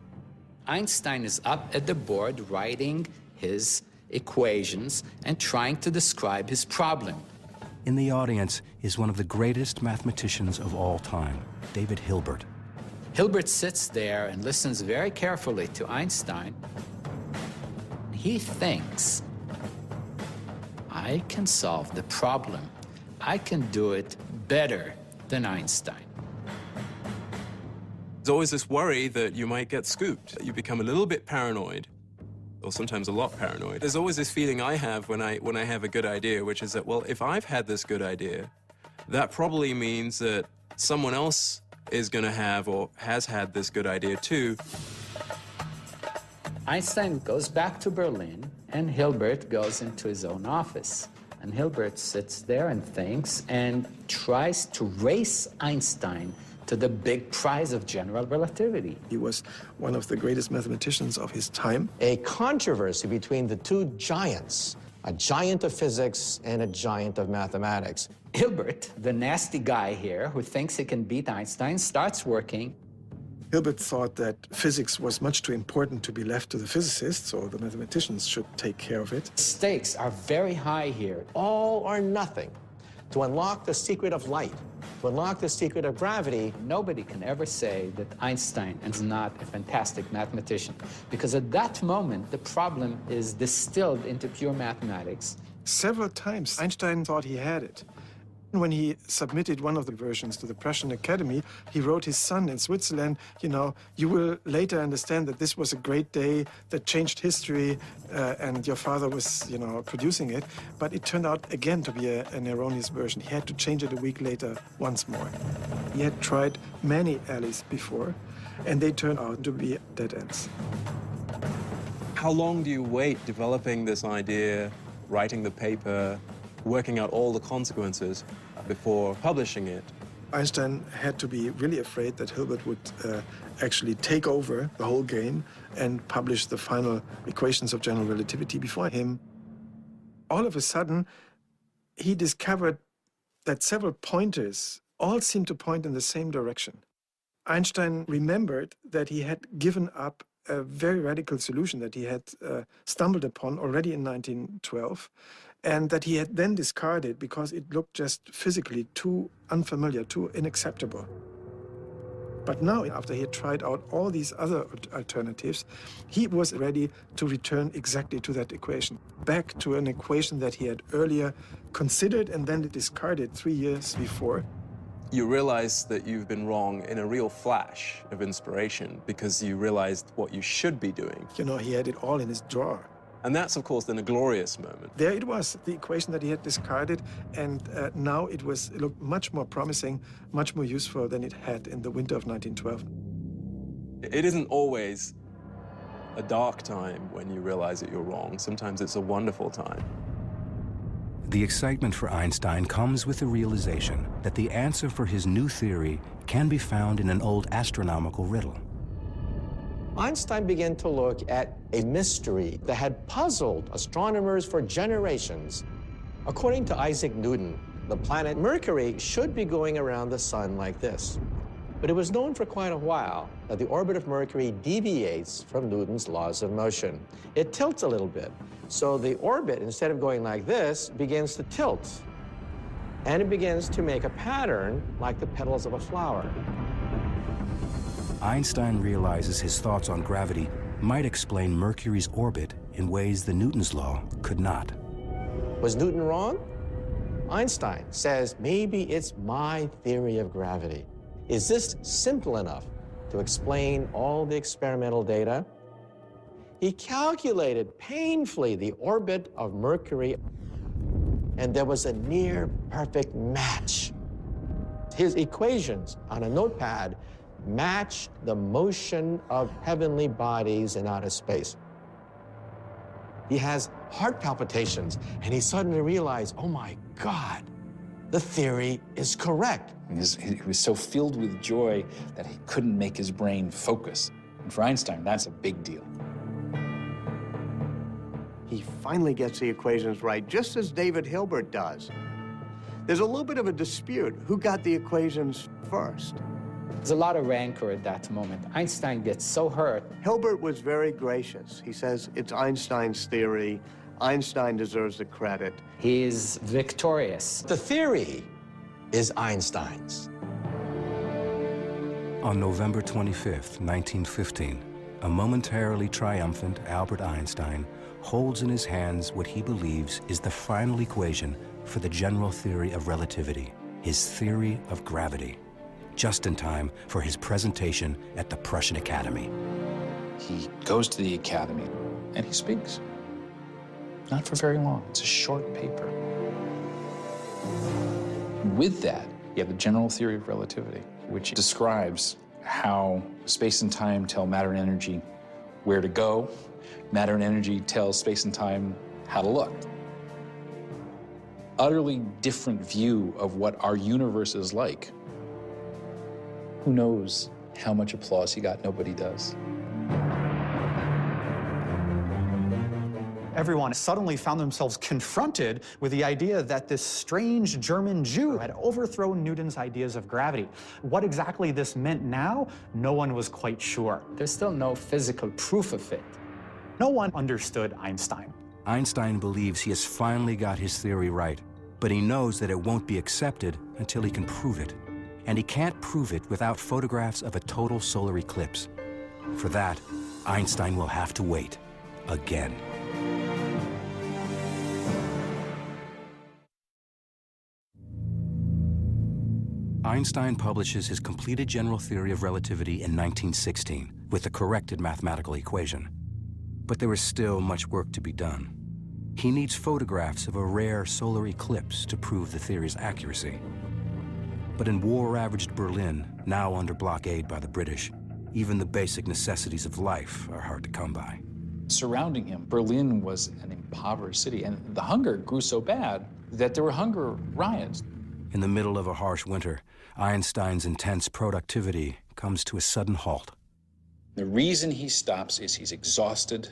Einstein is up at the board writing his equations and trying to describe his problem. In the audience is one of the greatest mathematicians of all time, David Hilbert. Hilbert sits there and listens very carefully to Einstein. He thinks, I can solve the problem. I can do it better than Einstein. There's always this worry that you might get scooped. You become a little bit paranoid, or sometimes a lot paranoid. There's always this feeling I have when I have a good idea, which is that, well, if I've had this good idea, that probably means that someone else is going to have or has had this good idea too. Einstein goes back to Berlin, and Hilbert goes into his own office. And Hilbert sits there and thinks and tries to race Einstein to the big prize of general relativity. He was one of the greatest mathematicians of his time. A controversy between the two giants, a giant of physics and a giant of mathematics. Hilbert, the nasty guy here who thinks he can beat Einstein, starts working. Hilbert thought that physics was much too important to be left to the physicists, or the mathematicians should take care of it. Stakes are very high here. All or nothing. To unlock the secret of light, to unlock the secret of gravity. Nobody can ever say that Einstein is not a fantastic mathematician, because at that moment, the problem is distilled into pure mathematics. Several times, Einstein thought he had it. When he submitted one of the versions to the Prussian Academy, he wrote his son in Switzerland, you will later understand that this was a great day that changed history, and your father was, producing it. But it turned out again to be an erroneous version. He had to change it a week later once more. He had tried many alleys before, and they turned out to be dead ends. How long do you wait developing this idea, writing the paper, working out all the consequences before publishing it? Einstein had to be really afraid that Hilbert would actually take over the whole game and publish the final equations of general relativity before him. All of a sudden, he discovered that several pointers all seemed to point in the same direction. Einstein remembered that he had given up a very radical solution that he had stumbled upon already in 1912, and that he had then discarded because it looked just physically too unfamiliar, too unacceptable. But now, after he had tried out all these other alternatives, he was ready to return exactly to that equation, back to an equation that he had earlier considered and then discarded 3 years before. You realize that you've been wrong in a real flash of inspiration because you realized what you should be doing. He had it all in his drawer. And that's, of course, then a glorious moment. There it was, the equation that he had discarded, and now it looked much more promising, much more useful than it had in the winter of 1912. It isn't always a dark time when you realize that you're wrong. Sometimes it's a wonderful time. The excitement for Einstein comes with the realization that the answer for his new theory can be found in an old astronomical riddle. Einstein began to look at a mystery that had puzzled astronomers for generations. According to Isaac Newton, the planet Mercury should be going around the sun like this. But it was known for quite a while that the orbit of Mercury deviates from Newton's laws of motion. It tilts a little bit. So the orbit, instead of going like this, begins to tilt. And it begins to make a pattern like the petals of a flower. Einstein realizes his thoughts on gravity might explain Mercury's orbit in ways the Newton's law could not. Was Newton wrong? Einstein says, maybe it's my theory of gravity. Is this simple enough to explain all the experimental data? He calculated painfully the orbit of Mercury, and there was a near-perfect match. His equations on a notepad match the motion of heavenly bodies in outer space. He has heart palpitations, and he suddenly realized, oh my God, the theory is correct. He was so filled with joy that he couldn't make his brain focus. And for Einstein, that's a big deal. He finally gets the equations right, just as David Hilbert does. There's a little bit of a dispute who got the equations first. There's a lot of rancor at that moment. Einstein gets so hurt. Hilbert was very gracious. He says it's Einstein's theory. Einstein deserves the credit. He is victorious. The theory is Einstein's. On November 25th, 1915, a momentarily triumphant Albert Einstein holds in his hands what he believes is the final equation for the general theory of relativity, his theory of gravity, just in time for his presentation at the Prussian Academy. He goes to the Academy and he speaks. Not for very long. It's a short paper. With that, you have the general theory of relativity, which describes how space and time tell matter and energy where to go. Matter and energy tell space and time how to look. Utterly different view of what our universe is like. Who knows how much applause he got? Nobody does. Everyone suddenly found themselves confronted with the idea that this strange German Jew had overthrown Newton's ideas of gravity. What exactly this meant now, no one was quite sure. There's still no physical proof of it. No one understood Einstein. Einstein believes he has finally got his theory right, but he knows that it won't be accepted until he can prove it. And he can't prove it without photographs of a total solar eclipse. For that, Einstein will have to wait again. Einstein publishes his completed general theory of relativity in 1916 with the corrected mathematical equation. But there is still much work to be done. He needs photographs of a rare solar eclipse to prove the theory's accuracy. But in war-ravaged Berlin, now under blockade by the British, even the basic necessities of life are hard to come by. Surrounding him, Berlin was an impoverished city, and the hunger grew so bad that there were hunger riots. In the middle of a harsh winter, Einstein's intense productivity comes to a sudden halt. The reason he stops is he's exhausted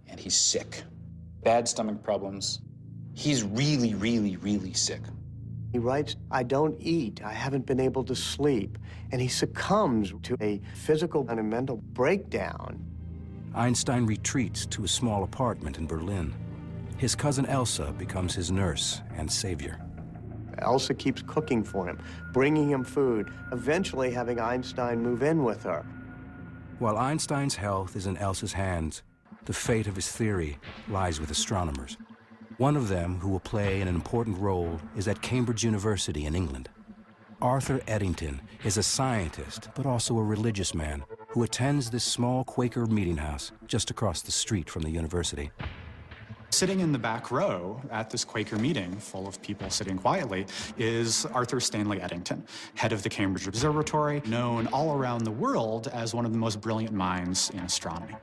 and he's sick. Bad stomach problems. He's really, really, really sick. He writes, I don't eat, I haven't been able to sleep, and he succumbs to a physical and a mental breakdown. Einstein retreats to a small apartment in Berlin. His cousin Elsa becomes his nurse and savior. Elsa keeps cooking for him, bringing him food, eventually having Einstein move in with her. While Einstein's health is in Elsa's hands, the fate of his theory lies with astronomers. One of them who will play an important role is at Cambridge University in England. Arthur Eddington is a scientist, but also a religious man who attends this small Quaker meeting house just across the street from the university. Sitting in the back row at this Quaker meeting, full of people sitting quietly, is Arthur Stanley Eddington, head of the Cambridge Observatory, known all around the world as one of the most brilliant minds in astronomy.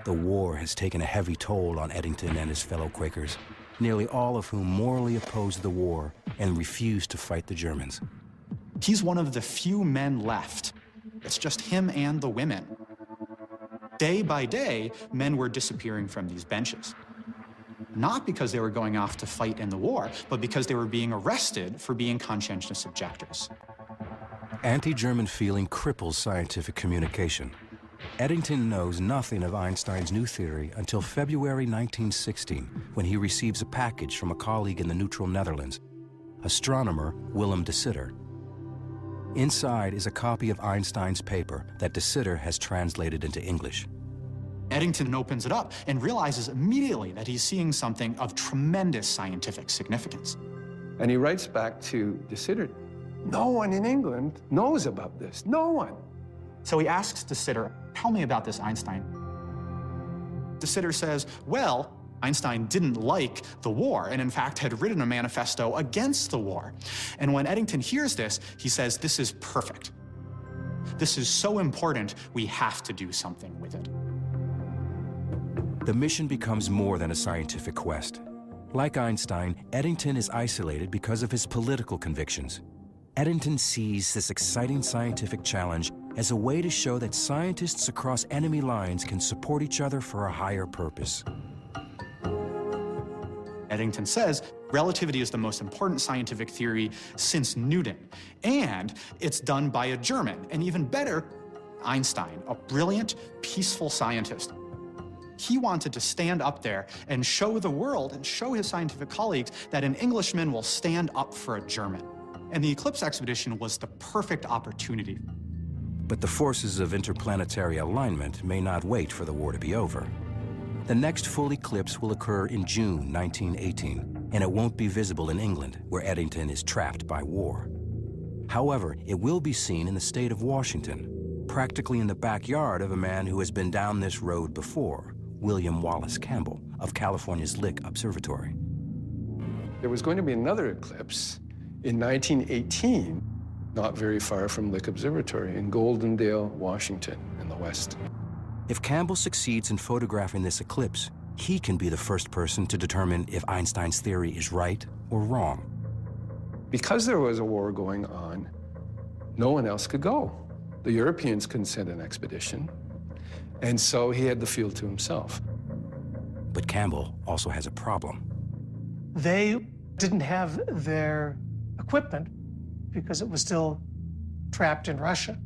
The war has taken a heavy toll on Eddington and his fellow Quakers, nearly all of whom morally oppose the war and refuse to fight the Germans. He's one of the few men left. It's just him and the women. Day by day, men were disappearing from these benches. Not because they were going off to fight in the war, but because they were being arrested for being conscientious objectors. Anti-German feeling cripples scientific communication. Eddington knows nothing of Einstein's new theory until February 1916, when he receives a package from a colleague in the neutral Netherlands, astronomer Willem de Sitter. Inside is a copy of Einstein's paper that de Sitter has translated into English. Eddington opens it up and realizes immediately that he's seeing something of tremendous scientific significance. And he writes back to de Sitter, no one in England knows about this, no one. So he asks de Sitter, tell me about this Einstein. De Sitter says, well, Einstein didn't like the war and in fact had written a manifesto against the war. And when Eddington hears this, he says, this is perfect. This is so important, we have to do something with it. The mission becomes more than a scientific quest. Like Einstein, Eddington is isolated because of his political convictions. Eddington sees this exciting scientific challenge as a way to show that scientists across enemy lines can support each other for a higher purpose. Eddington says, relativity is the most important scientific theory since Newton, and it's done by a German, and even better, Einstein, a brilliant, peaceful scientist. He wanted to stand up there and show the world and show his scientific colleagues that an Englishman will stand up for a German. And the Eclipse expedition was the perfect opportunity. But the forces of interplanetary alignment may not wait for the war to be over. The next full eclipse will occur in June 1918, and it won't be visible in England, where Eddington is trapped by war. However, it will be seen in the state of Washington, practically in the backyard of a man who has been down this road before, William Wallace Campbell of California's Lick Observatory. There was going to be another eclipse in 1918, not very far from Lick Observatory in Goldendale, Washington, in the west. If Campbell succeeds in photographing this eclipse, he can be the first person to determine if Einstein's theory is right or wrong. Because there was a war going on, no one else could go. The Europeans couldn't send an expedition, and so he had the field to himself. But Campbell also has a problem. They didn't have their equipment because it was still trapped in Russia.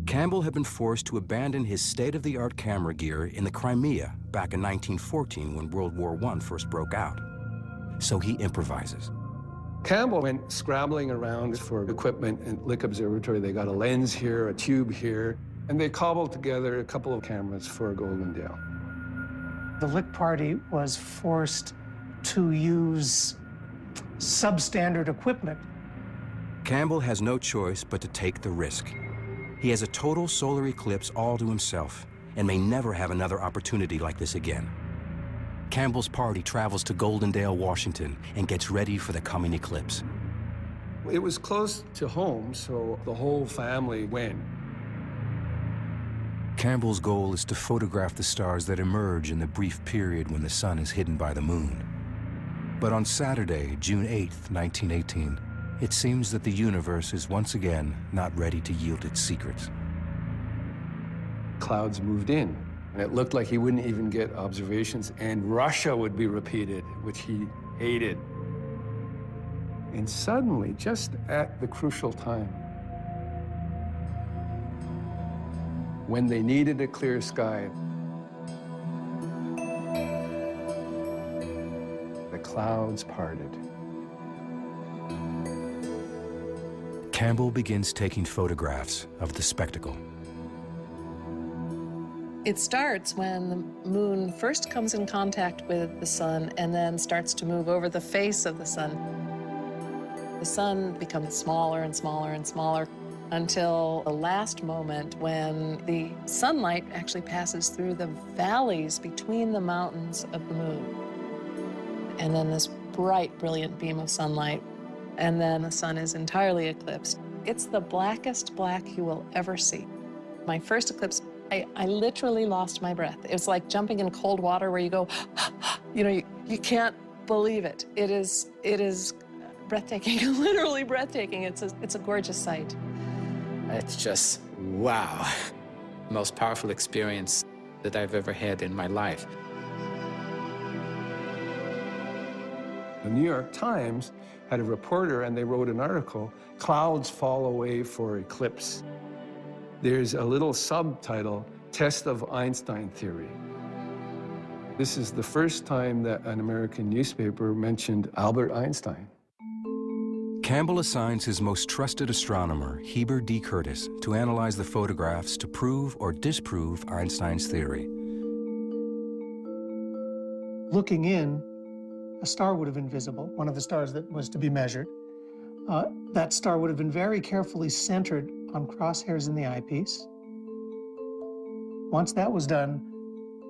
Campbell had been forced to abandon his state-of-the-art camera gear in the Crimea back in 1914 when World War I first broke out. So he improvises. Campbell went scrabbling around for equipment at Lick Observatory. They got a lens here, a tube here, and they cobbled together a couple of cameras for Goldendale. The Lick party was forced to use substandard equipment. Campbell has no choice but to take the risk. He has a total solar eclipse all to himself and may never have another opportunity like this again. Campbell's party travels to Goldendale, Washington, and gets ready for the coming eclipse. It was close to home, so the whole family went. Campbell's goal is to photograph the stars that emerge in the brief period when the sun is hidden by the moon. But on Saturday, June 8th, 1918, it seems that the universe is once again not ready to yield its secrets. Clouds moved in, and it looked like he wouldn't even get observations, and Russia would be repeated, which he hated. And suddenly, just at the crucial time, when they needed a clear sky, the clouds parted. Campbell begins taking photographs of the spectacle. It starts when the moon first comes in contact with the sun and then starts to move over the face of the sun. The sun becomes smaller and smaller and smaller until the last moment when the sunlight actually passes through the valleys between the mountains of the moon. And then this bright, brilliant beam of sunlight, and then the sun is entirely eclipsed. It's the blackest black you will ever see. My first eclipse, I literally lost my breath. It was like jumping in cold water where you go, you know, you can't believe it. It is breathtaking, literally breathtaking. It's a gorgeous sight. It's just, wow. Most powerful experience that I've ever had in my life. The New York Times had a reporter, and they wrote an article, "Clouds Fall Away for Eclipse." There's a little subtitle, "Test of Einstein Theory." This is the first time that an American newspaper mentioned Albert Einstein. Campbell assigns his most trusted astronomer, Heber D. Curtis, to analyze the photographs to prove or disprove Einstein's theory. Looking in, a star would have been visible, one of the stars that was to be measured. That star would have been very carefully centered on crosshairs in the eyepiece. Once that was done,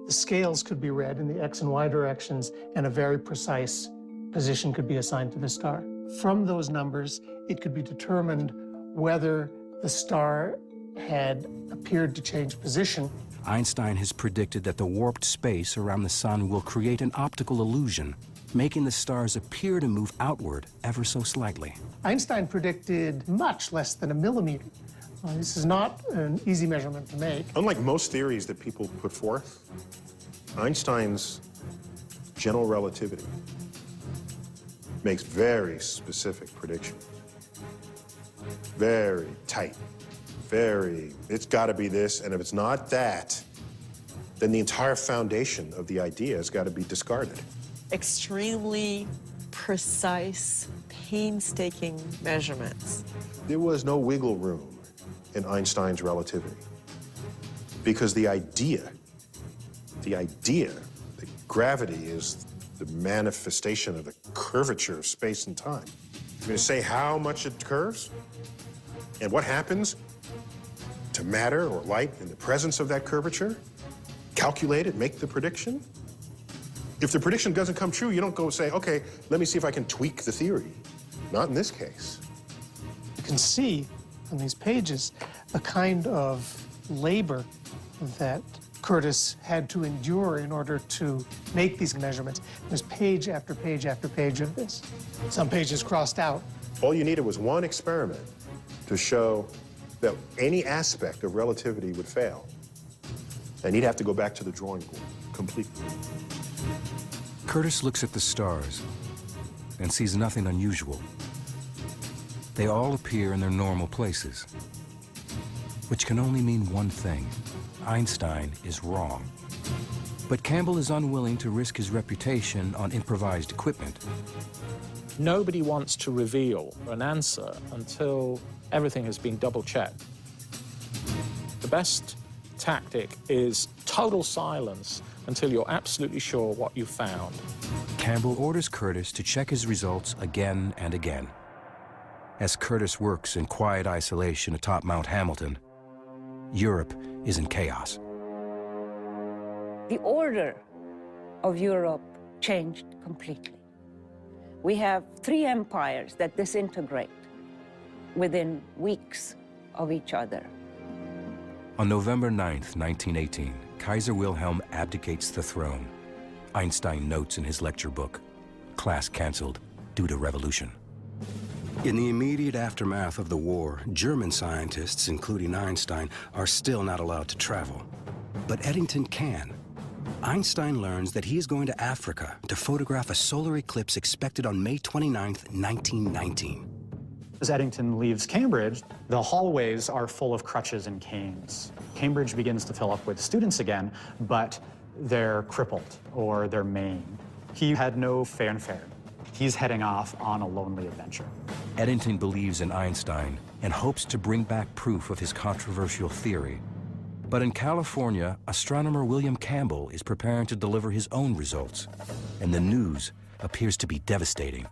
The scales could be read in the X and Y directions, and a very precise position could be assigned to the star. From those numbers, it could be determined whether the star had appeared to change position. Einstein has predicted that the warped space around the sun will create an optical illusion, making the stars appear to move outward ever so slightly. Einstein predicted much less than a millimeter. This is not an easy measurement to make. Unlike most theories that people put forth, Einstein's general relativity makes very specific predictions. Very tight, it's got to be this, and if it's not that, then the entire foundation of the idea has got to be discarded. Extremely precise, painstaking measurements. There was no wiggle room in Einstein's relativity because the idea that gravity is the manifestation of the curvature of space and time. I'm going to say how much it curves and what happens to matter or light in the presence of that curvature, calculate it, make the prediction. If the prediction doesn't come true, you don't go say, okay, let me see if I can tweak the theory. Not in this case. You can see on these pages the kind of labor that Curtis had to endure in order to make these measurements. There's page after page after page of this. Some pages crossed out. All you needed was one experiment to show that any aspect of relativity would fail. And he'd have to go back to the drawing board completely. Curtis looks at the stars and sees nothing unusual. They all appear in their normal places, which can only mean one thing. Einstein is wrong. But Campbell is unwilling to risk his reputation on improvised equipment. Nobody wants to reveal an answer until everything has been double-checked. The best tactic is total silence until you're absolutely sure what you found. Campbell orders Curtis to check his results again and again. As Curtis works in quiet isolation atop Mount Hamilton, Europe is in chaos. The order of Europe changed completely. We have 3 empires that disintegrate within weeks of each other. On November 9th, 1918, Kaiser Wilhelm abdicates the throne. Einstein notes in his lecture book, class canceled due to revolution. In the immediate aftermath of the war, German scientists, including Einstein, are still not allowed to travel. But Eddington can. Einstein learns that he is going to Africa to photograph a solar eclipse expected on May 29th, 1919. As Eddington leaves Cambridge, the hallways are full of crutches and canes. Cambridge begins to fill up with students again, but they're crippled or they're maimed. He had no fanfare. He's heading off on a lonely adventure. Eddington believes in Einstein and hopes to bring back proof of his controversial theory. But in California, astronomer William Campbell is preparing to deliver his own results, and the news appears to be devastating.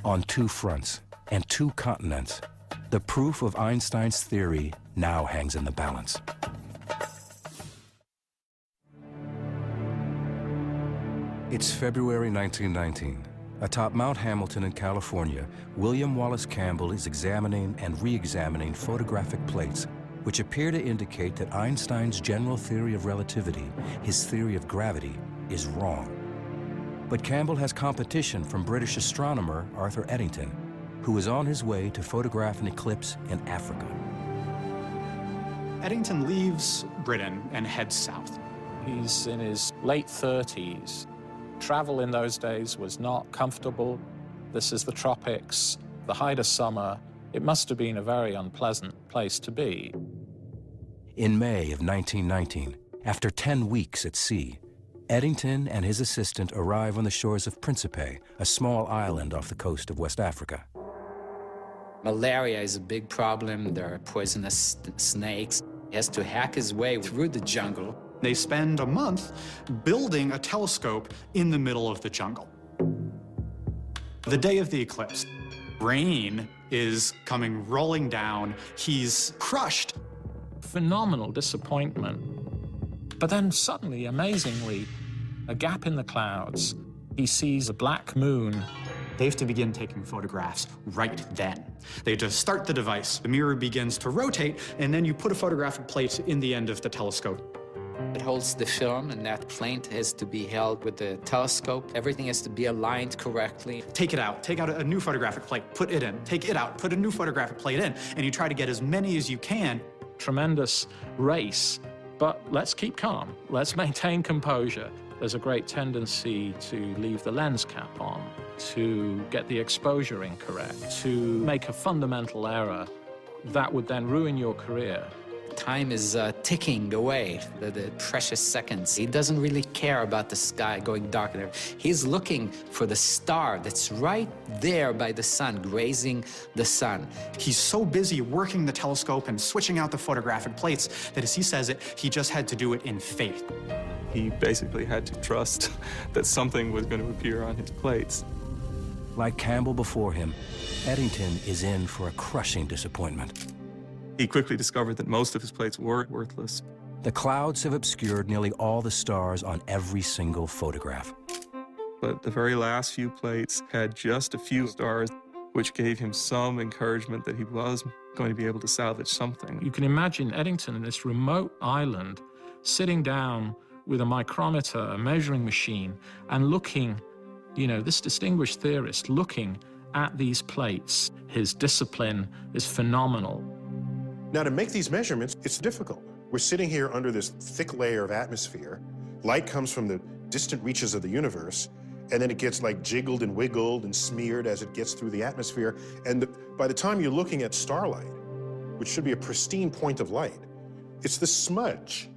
On 2 fronts and 2 continents, the proof of Einstein's theory now hangs in the balance. It's February 1919. Atop Mount Hamilton in California, William Wallace Campbell is examining and re-examining photographic plates which appear to indicate that Einstein's general theory of relativity, his theory of gravity, is wrong. But Campbell has competition from British astronomer Arthur Eddington, who is on his way to photograph an eclipse in Africa. Eddington leaves Britain and heads south. He's in his late 30s. Travel in those days was not comfortable. This is the tropics, the height of summer. It must have been a very unpleasant place to be. In May of 1919, after 10 weeks at sea, Eddington and his assistant arrive on the shores of Principe, a small island off the coast of West Africa. Malaria is a big problem. There are poisonous snakes. He has to hack his way through the jungle. They spend a month building a telescope in the middle of the jungle. The day of the eclipse, rain is coming rolling down. He's crushed. Phenomenal disappointment. But then suddenly, amazingly, a gap in the clouds, he sees a black moon. They have to begin taking photographs right then. They just start the device, the mirror begins to rotate, and then you put a photographic plate in the end of the telescope. It holds the film, and that plate has to be held with the telescope. Everything has to be aligned correctly. Take out a new photographic plate, put it in. Take it out, put a new photographic plate in, and you try to get as many as you can. Tremendous race, but let's keep calm. Let's maintain composure. There's a great tendency to leave the lens cap on, to get the exposure incorrect, to make a fundamental error that would then ruin your career. Time is ticking away, the precious seconds. He doesn't really care about the sky going dark and everything. He's looking for the star that's right there by the sun, grazing the sun. He's so busy working the telescope and switching out the photographic plates that, as he says it, he just had to do it in faith. He basically had to trust that something was going to appear on his plates. Like Campbell before him, Eddington is in for a crushing disappointment. He quickly discovered that most of his plates were worthless. The clouds have obscured nearly all the stars on every single photograph. But the very last few plates had just a few stars, which gave him some encouragement that he was going to be able to salvage something. You can imagine Eddington in this remote island, sitting down with a micrometer, a measuring machine, and looking, this distinguished theorist looking at these plates. His discipline is phenomenal. Now, to make these measurements, it's difficult. We're sitting here under this thick layer of atmosphere. Light comes from the distant reaches of the universe, and then it gets like jiggled and wiggled and smeared as it gets through the atmosphere. And by the time you're looking at starlight, which should be a pristine point of light, it's this smudge.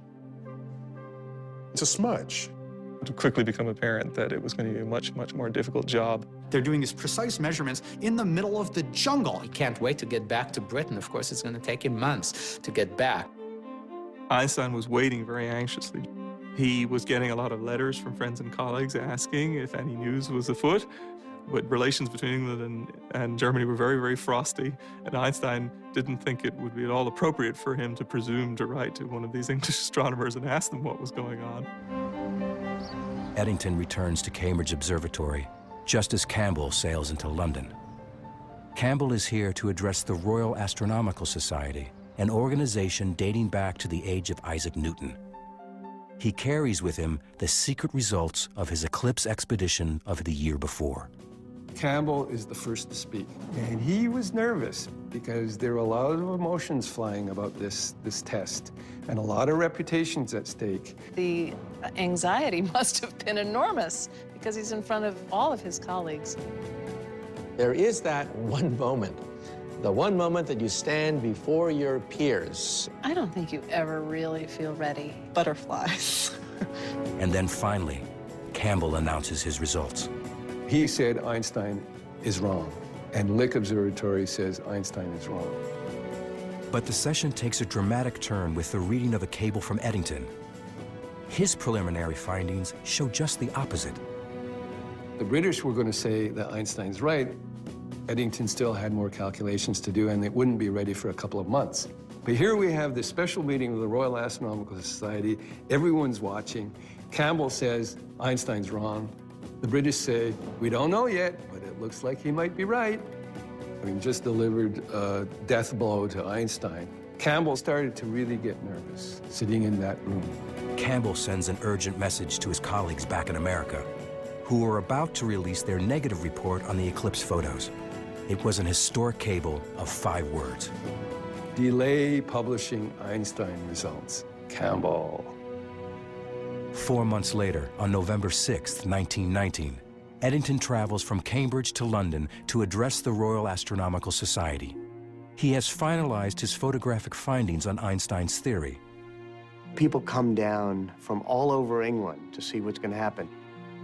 It's a smudge. It would quickly become apparent that it was going to be a much, much more difficult job. They're doing these precise measurements in the middle of the jungle. He can't wait to get back to Britain. Of course, it's going to take him months to get back. Einstein was waiting very anxiously. He was getting a lot of letters from friends and colleagues asking if any news was afoot. But relations between England and Germany were very, very frosty, and Einstein didn't think it would be at all appropriate for him to presume to write to one of these English astronomers and ask them what was going on. Eddington returns to Cambridge Observatory just as Campbell sails into London. Campbell is here to address the Royal Astronomical Society, an organization dating back to the age of Isaac Newton. He carries with him the secret results of his eclipse expedition of the year before. Campbell is the first to speak, and he was nervous because there were a lot of emotions flying about this test and a lot of reputations at stake. The anxiety must have been enormous because he's in front of all of his colleagues. There is that one moment, the one moment that you stand before your peers. I don't think you ever really feel ready. Butterflies. And then finally, Campbell announces his results. He said Einstein is wrong, and Lick Observatory says Einstein is wrong. But the session takes a dramatic turn with the reading of a cable from Eddington. His preliminary findings show just the opposite. The British were going to say that Einstein's right. Eddington still had more calculations to do, and it wouldn't be ready for a couple of months. But here we have this special meeting of the Royal Astronomical Society. Everyone's watching. Campbell says Einstein's wrong. The British say, we don't know yet, but it looks like he might be right. I mean, just delivered a death blow to Einstein. Campbell started to really get nervous, sitting in that room. Campbell sends an urgent message to his colleagues back in America, who are about to release their negative report on the eclipse photos. It was an historic cable of 5 words. Delay publishing Einstein results. Campbell. 4 months later, on November 6, 1919, Eddington travels from Cambridge to London to address the Royal Astronomical Society. He has finalized his photographic findings on Einstein's theory. People come down from all over England to see what's going to happen.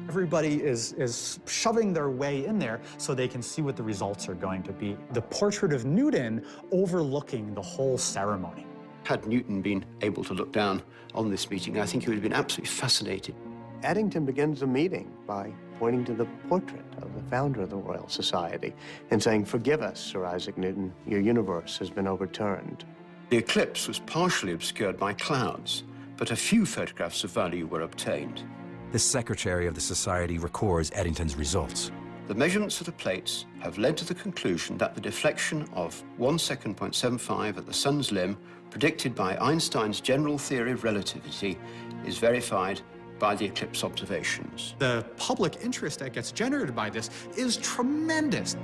Everybody is shoving their way in there so they can see what the results are going to be. The portrait of Newton overlooking the whole ceremony. Had Newton been able to look down on this meeting, I think he would have been absolutely fascinated. Eddington begins the meeting by pointing to the portrait of the founder of the Royal Society and saying, "Forgive us, Sir Isaac Newton, your universe has been overturned." The eclipse was partially obscured by clouds, but a few photographs of value were obtained. The secretary of the society records Eddington's results. The measurements of the plates have led to the conclusion that the deflection of 1 second .75 at the sun's limb, predicted by Einstein's general theory of relativity, is verified by the eclipse observations. The public interest that gets generated by this is tremendous.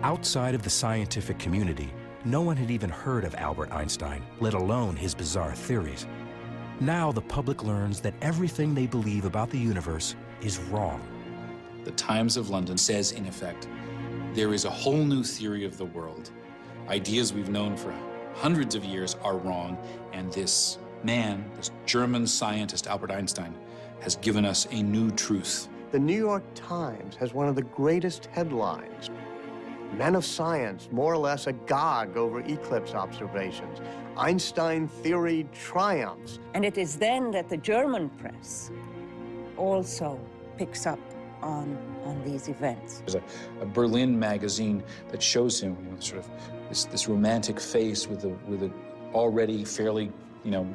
Outside of the scientific community, no one had even heard of Albert Einstein, let alone his bizarre theories. Now the public learns that everything they believe about the universe is wrong. The Times of London says, in effect, there is a whole new theory of the world. Ideas we've known for hundreds of years are wrong, and this man, this German scientist, Albert Einstein, has given us a new truth. The New York Times has one of the greatest headlines. Men of science, more or less agog over eclipse observations. Einstein theory triumphs. And it is then that the German press also picks up on these events. There's a Berlin magazine that shows him sort of this romantic face with a already fairly,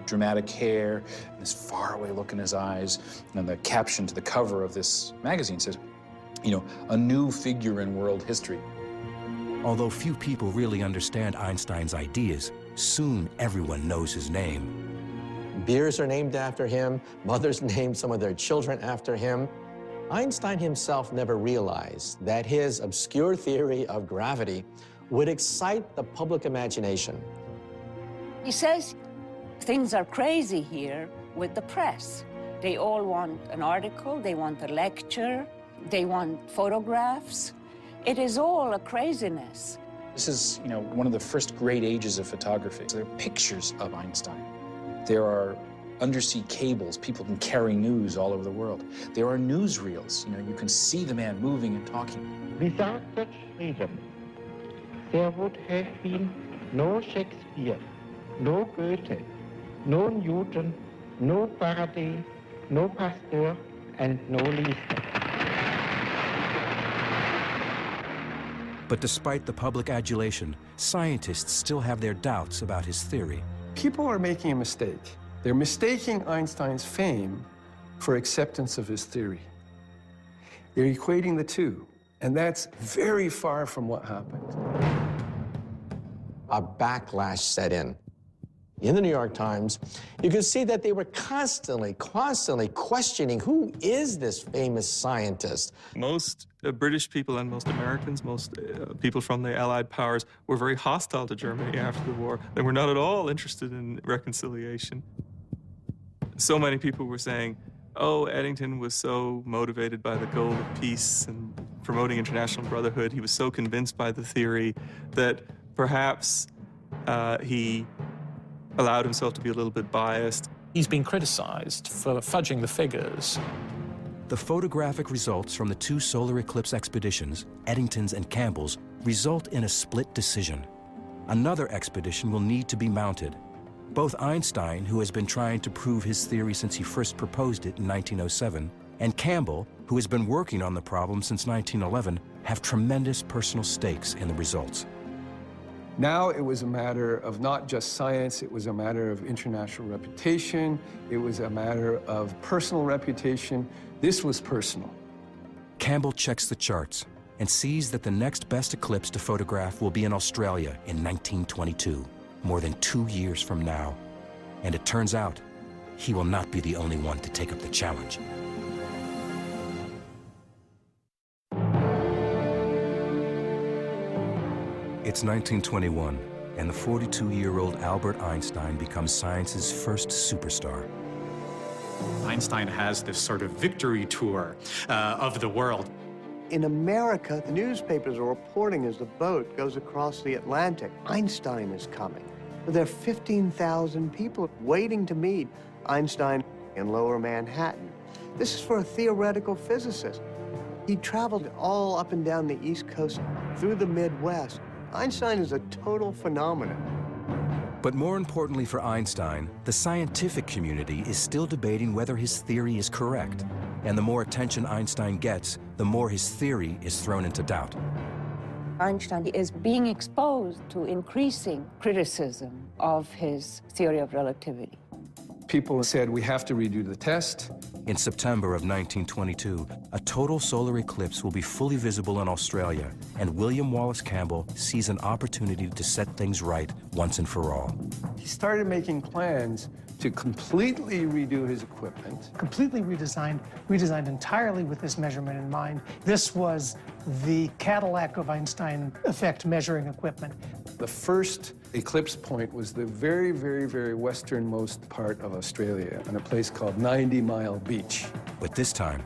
dramatic hair, and this faraway look in his eyes. And the caption to the cover of this magazine says, a new figure in world history. Although few people really understand Einstein's ideas, soon everyone knows his name. Beers are named after him. Mothers named some of their children after him. Einstein himself never realized that his obscure theory of gravity would excite the public imagination. He says things are crazy here with the press. They all want an article, they want a lecture, they want photographs. It is all a craziness. This is, one of the first great ages of photography. So there are pictures of Einstein. There are undersea cables. People can carry news all over the world. There are newsreels. You can see the man moving and talking. Without such freedom, there would have been no Shakespeare, no Goethe, no Newton, no Faraday, no Pasteur, and no Lister. But despite the public adulation, scientists still have their doubts about his theory. People are making a mistake. They're mistaking Einstein's fame for acceptance of his theory. They're equating the two, and that's very far from what happened. A backlash set in. In the New York Times, you can see that they were constantly questioning, who is this famous scientist? Most British people and most Americans, most people from the Allied powers were very hostile to Germany after the war. They were not at all interested in reconciliation. So many people were saying, oh, Eddington was so motivated by the goal of peace and promoting international brotherhood. He was so convinced by the theory that perhaps he allowed himself to be a little bit biased. He's been criticized for fudging the figures. The photographic results from the two solar eclipse expeditions, Eddington's and Campbell's, result in a split decision. Another expedition will need to be mounted. Both Einstein, who has been trying to prove his theory since he first proposed it in 1907, and Campbell, who has been working on the problem since 1911, have tremendous personal stakes in the results. Now it was a matter of not just science, it was a matter of international reputation, it was a matter of personal reputation. This was personal. Campbell checks the charts and sees that the next best eclipse to photograph will be in Australia in 1922, more than 2 years from now. And it turns out, he will not be the only one to take up the challenge. It's 1921, and the 42-year-old Albert Einstein becomes science's first superstar. Einstein has this sort of victory tour of the world. In America, the newspapers are reporting as the boat goes across the Atlantic, Einstein is coming. There are 15,000 people waiting to meet Einstein in Lower Manhattan. This is for a theoretical physicist. He traveled all up and down the East Coast, through the Midwest. Einstein is a total phenomenon. But more importantly for Einstein, the scientific community is still debating whether his theory is correct. And the more attention Einstein gets, the more his theory is thrown into doubt. Einstein is being exposed to increasing criticism of his theory of relativity. People said, we have to redo the test. In September of 1922, a total solar eclipse will be fully visible in Australia, and William Wallace Campbell sees an opportunity to set things right once and for all. He started making plans to completely redo his equipment. Completely redesigned entirely with this measurement in mind. This was the Cadillac of Einstein effect measuring equipment. The first eclipse point was the very, very, very westernmost part of Australia, on a place called 90 Mile Beach. But this time,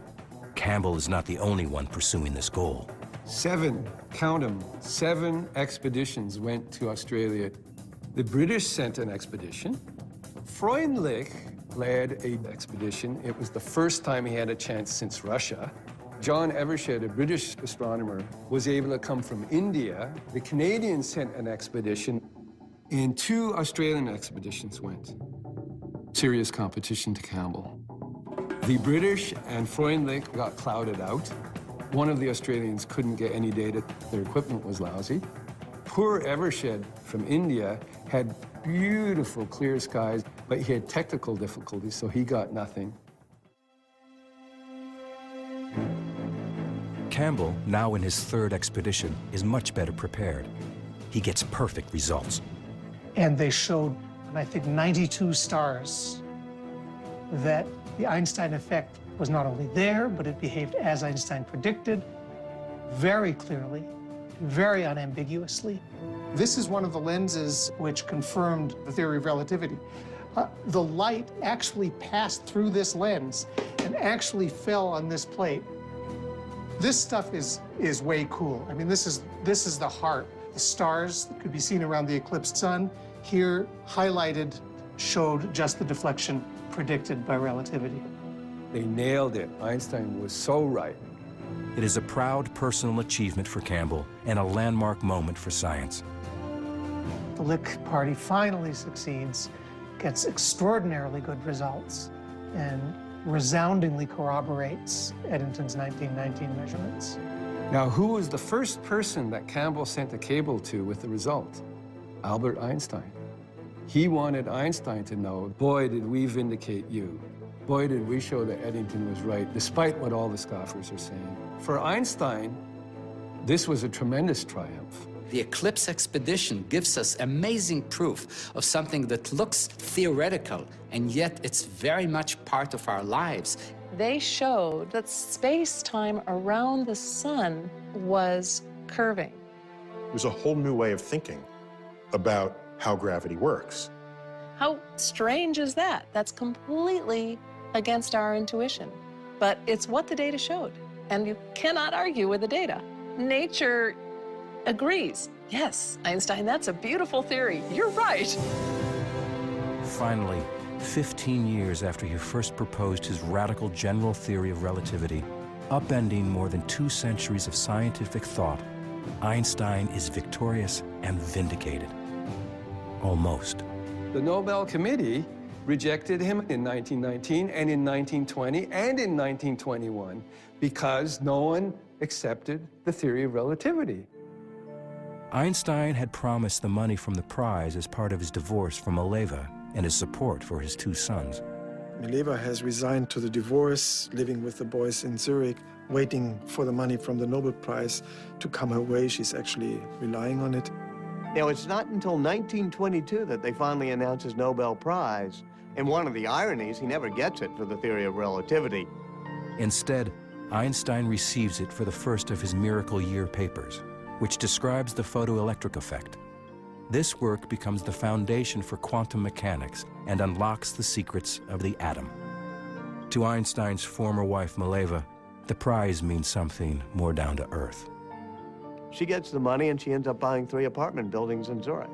Campbell is not the only one pursuing this goal. 7, count them, 7 expeditions went to Australia. The British sent an expedition. Freundlich led an expedition. It was the first time he had a chance since Russia. John Evershed, a British astronomer, was able to come from India. The Canadians sent an expedition, and 2 Australian expeditions went. Serious competition to Campbell. The British and Freundlich got clouded out. One of the Australians couldn't get any data. Their equipment was lousy. Poor Evershed from India had beautiful clear skies, but he had technical difficulties, so he got nothing. Campbell, now in his 3rd expedition, is much better prepared. He gets perfect results. And they showed, I think, 92 stars that the Einstein effect was not only there, but it behaved as Einstein predicted, very clearly, very unambiguously. This is one of the lenses which confirmed the theory of relativity. The light actually passed through this lens and actually fell on this plate. This stuff is way cool. I mean, this is the heart. The stars that could be seen around the eclipsed sun, here highlighted, showed just the deflection predicted by relativity. They nailed it. Einstein was so right. It is a proud personal achievement for Campbell and a landmark moment for science. The Lick Party finally succeeds, gets extraordinarily good results, and resoundingly corroborates Eddington's 1919 measurements. Now, who was the first person that Campbell sent a cable to with the result? Albert Einstein. He wanted Einstein to know, boy, did we vindicate you. Boy, did we show that Eddington was right, despite what all the scoffers are saying. For Einstein, this was a tremendous triumph. The eclipse expedition gives us amazing proof of something that looks theoretical, and yet it's very much part of our lives. They showed that space-time around the sun was curving. It was a whole new way of thinking about how gravity works. How strange is that? That's completely against our intuition. But it's what the data showed, and you cannot argue with the data. Nature agrees. Yes, Einstein, that's a beautiful theory. You're right. Finally, 15 years after he first proposed his radical general theory of relativity, upending more than 2 centuries of scientific thought, Einstein is victorious and vindicated. Almost. The Nobel Committee rejected him in 1919 and in 1920 and in 1921 because no one accepted the theory of relativity. Einstein had promised the money from the prize as part of his divorce from Mileva and his support for his 2 sons. Mileva has resigned to the divorce, living with the boys in Zurich, waiting for the money from the Nobel Prize to come her way. She's actually relying on it. You know, it's not until 1922 that they finally announce his Nobel Prize. And one of the ironies, he never gets it for the theory of relativity. Instead, Einstein receives it for the first of his Miracle Year papers, which describes the photoelectric effect. This work becomes the foundation for quantum mechanics and unlocks the secrets of the atom. To Einstein's former wife, Mileva, the prize means something more down to earth. She gets the money and she ends up buying 3 apartment buildings in Zurich.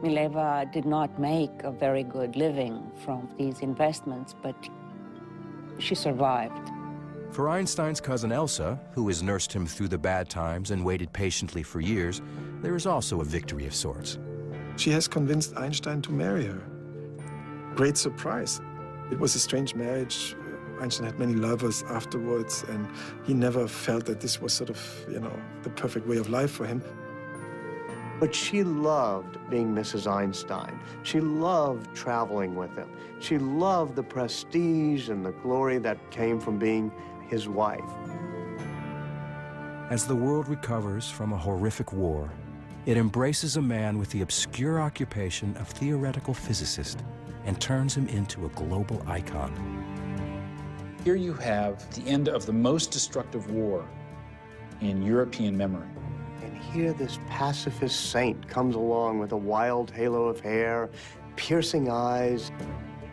Mileva did not make a very good living from these investments, but she survived. For Einstein's cousin Elsa, who has nursed him through the bad times and waited patiently for years, there is also a victory of sorts. She has convinced Einstein to marry her. Great surprise. It was a strange marriage. Einstein had many lovers afterwards, and he never felt that this was sort of, you know, the perfect way of life for him. But she loved being Mrs. Einstein. She loved traveling with him. She loved the prestige and the glory that came from being his wife. As the world recovers from a horrific war, it embraces a man with the obscure occupation of theoretical physicist and turns him into a global icon. Here you have the end of the most destructive war in European memory. And here this pacifist saint comes along with a wild halo of hair, piercing eyes,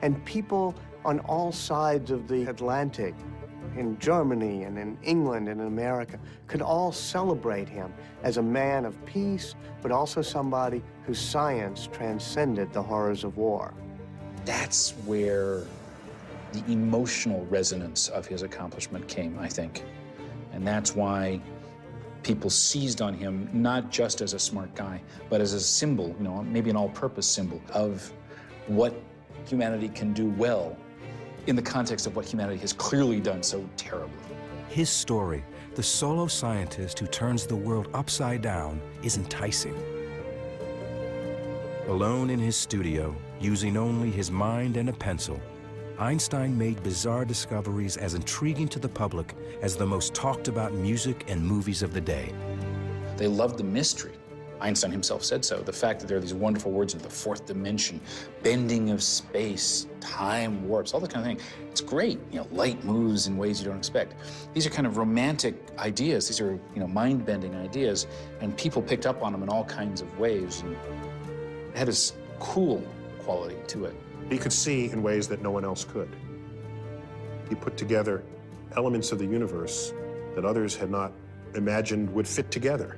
and people on all sides of the Atlantic, in Germany and in England and in America, could all celebrate him as a man of peace, but also somebody whose science transcended the horrors of war. That's where the emotional resonance of his accomplishment came, I think. And that's why people seized on him, not just as a smart guy, but as a symbol, you know, maybe an all-purpose symbol of what humanity can do well in the context of what humanity has clearly done so terribly. His story, the solo scientist who turns the world upside down, is enticing. Alone in his studio, using only his mind and a pencil, Einstein made bizarre discoveries as intriguing to the public as the most talked about music and movies of the day. They loved the mystery. Einstein himself said so. The fact that there are these wonderful words into the fourth dimension, bending of space, time warps, all that kind of thing. It's great. You know, light moves in ways you don't expect. These are kind of romantic ideas. These are, you know, mind-bending ideas, and people picked up on them in all kinds of ways. And it had this cool quality to it. He could see in ways that no one else could. He put together elements of the universe that others had not imagined would fit together.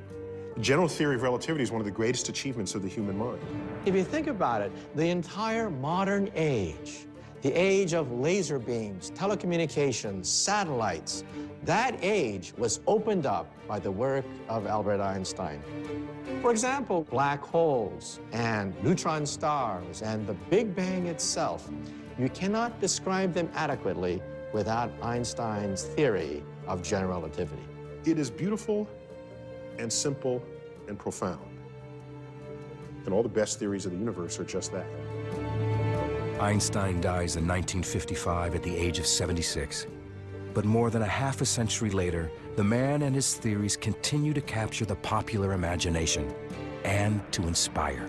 The general theory of relativity is one of the greatest achievements of the human mind. If you think about it, the entire modern age, the age of laser beams, telecommunications, satellites, that age was opened up by the work of Albert Einstein. For example, black holes and neutron stars and the Big Bang itself, you cannot describe them adequately without Einstein's theory of general relativity. It is beautiful and simple and profound. And all the best theories of the universe are just that. Einstein dies in 1955 at the age of 76. But more than a half a century later, the man and his theories continue to capture the popular imagination and to inspire.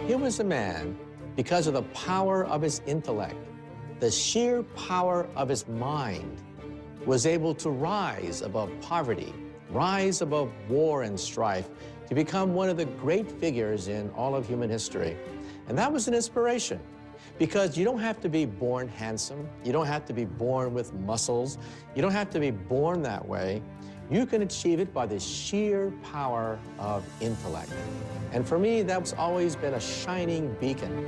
Here was a man, because of the power of his intellect, the sheer power of his mind, was able to rise above poverty, rise above war and strife, to become one of the great figures in all of human history. And that was an inspiration, because you don't have to be born handsome, you don't have to be born with muscles, you don't have to be born that way. You can achieve it by the sheer power of intellect. And for me, that's always been a shining beacon.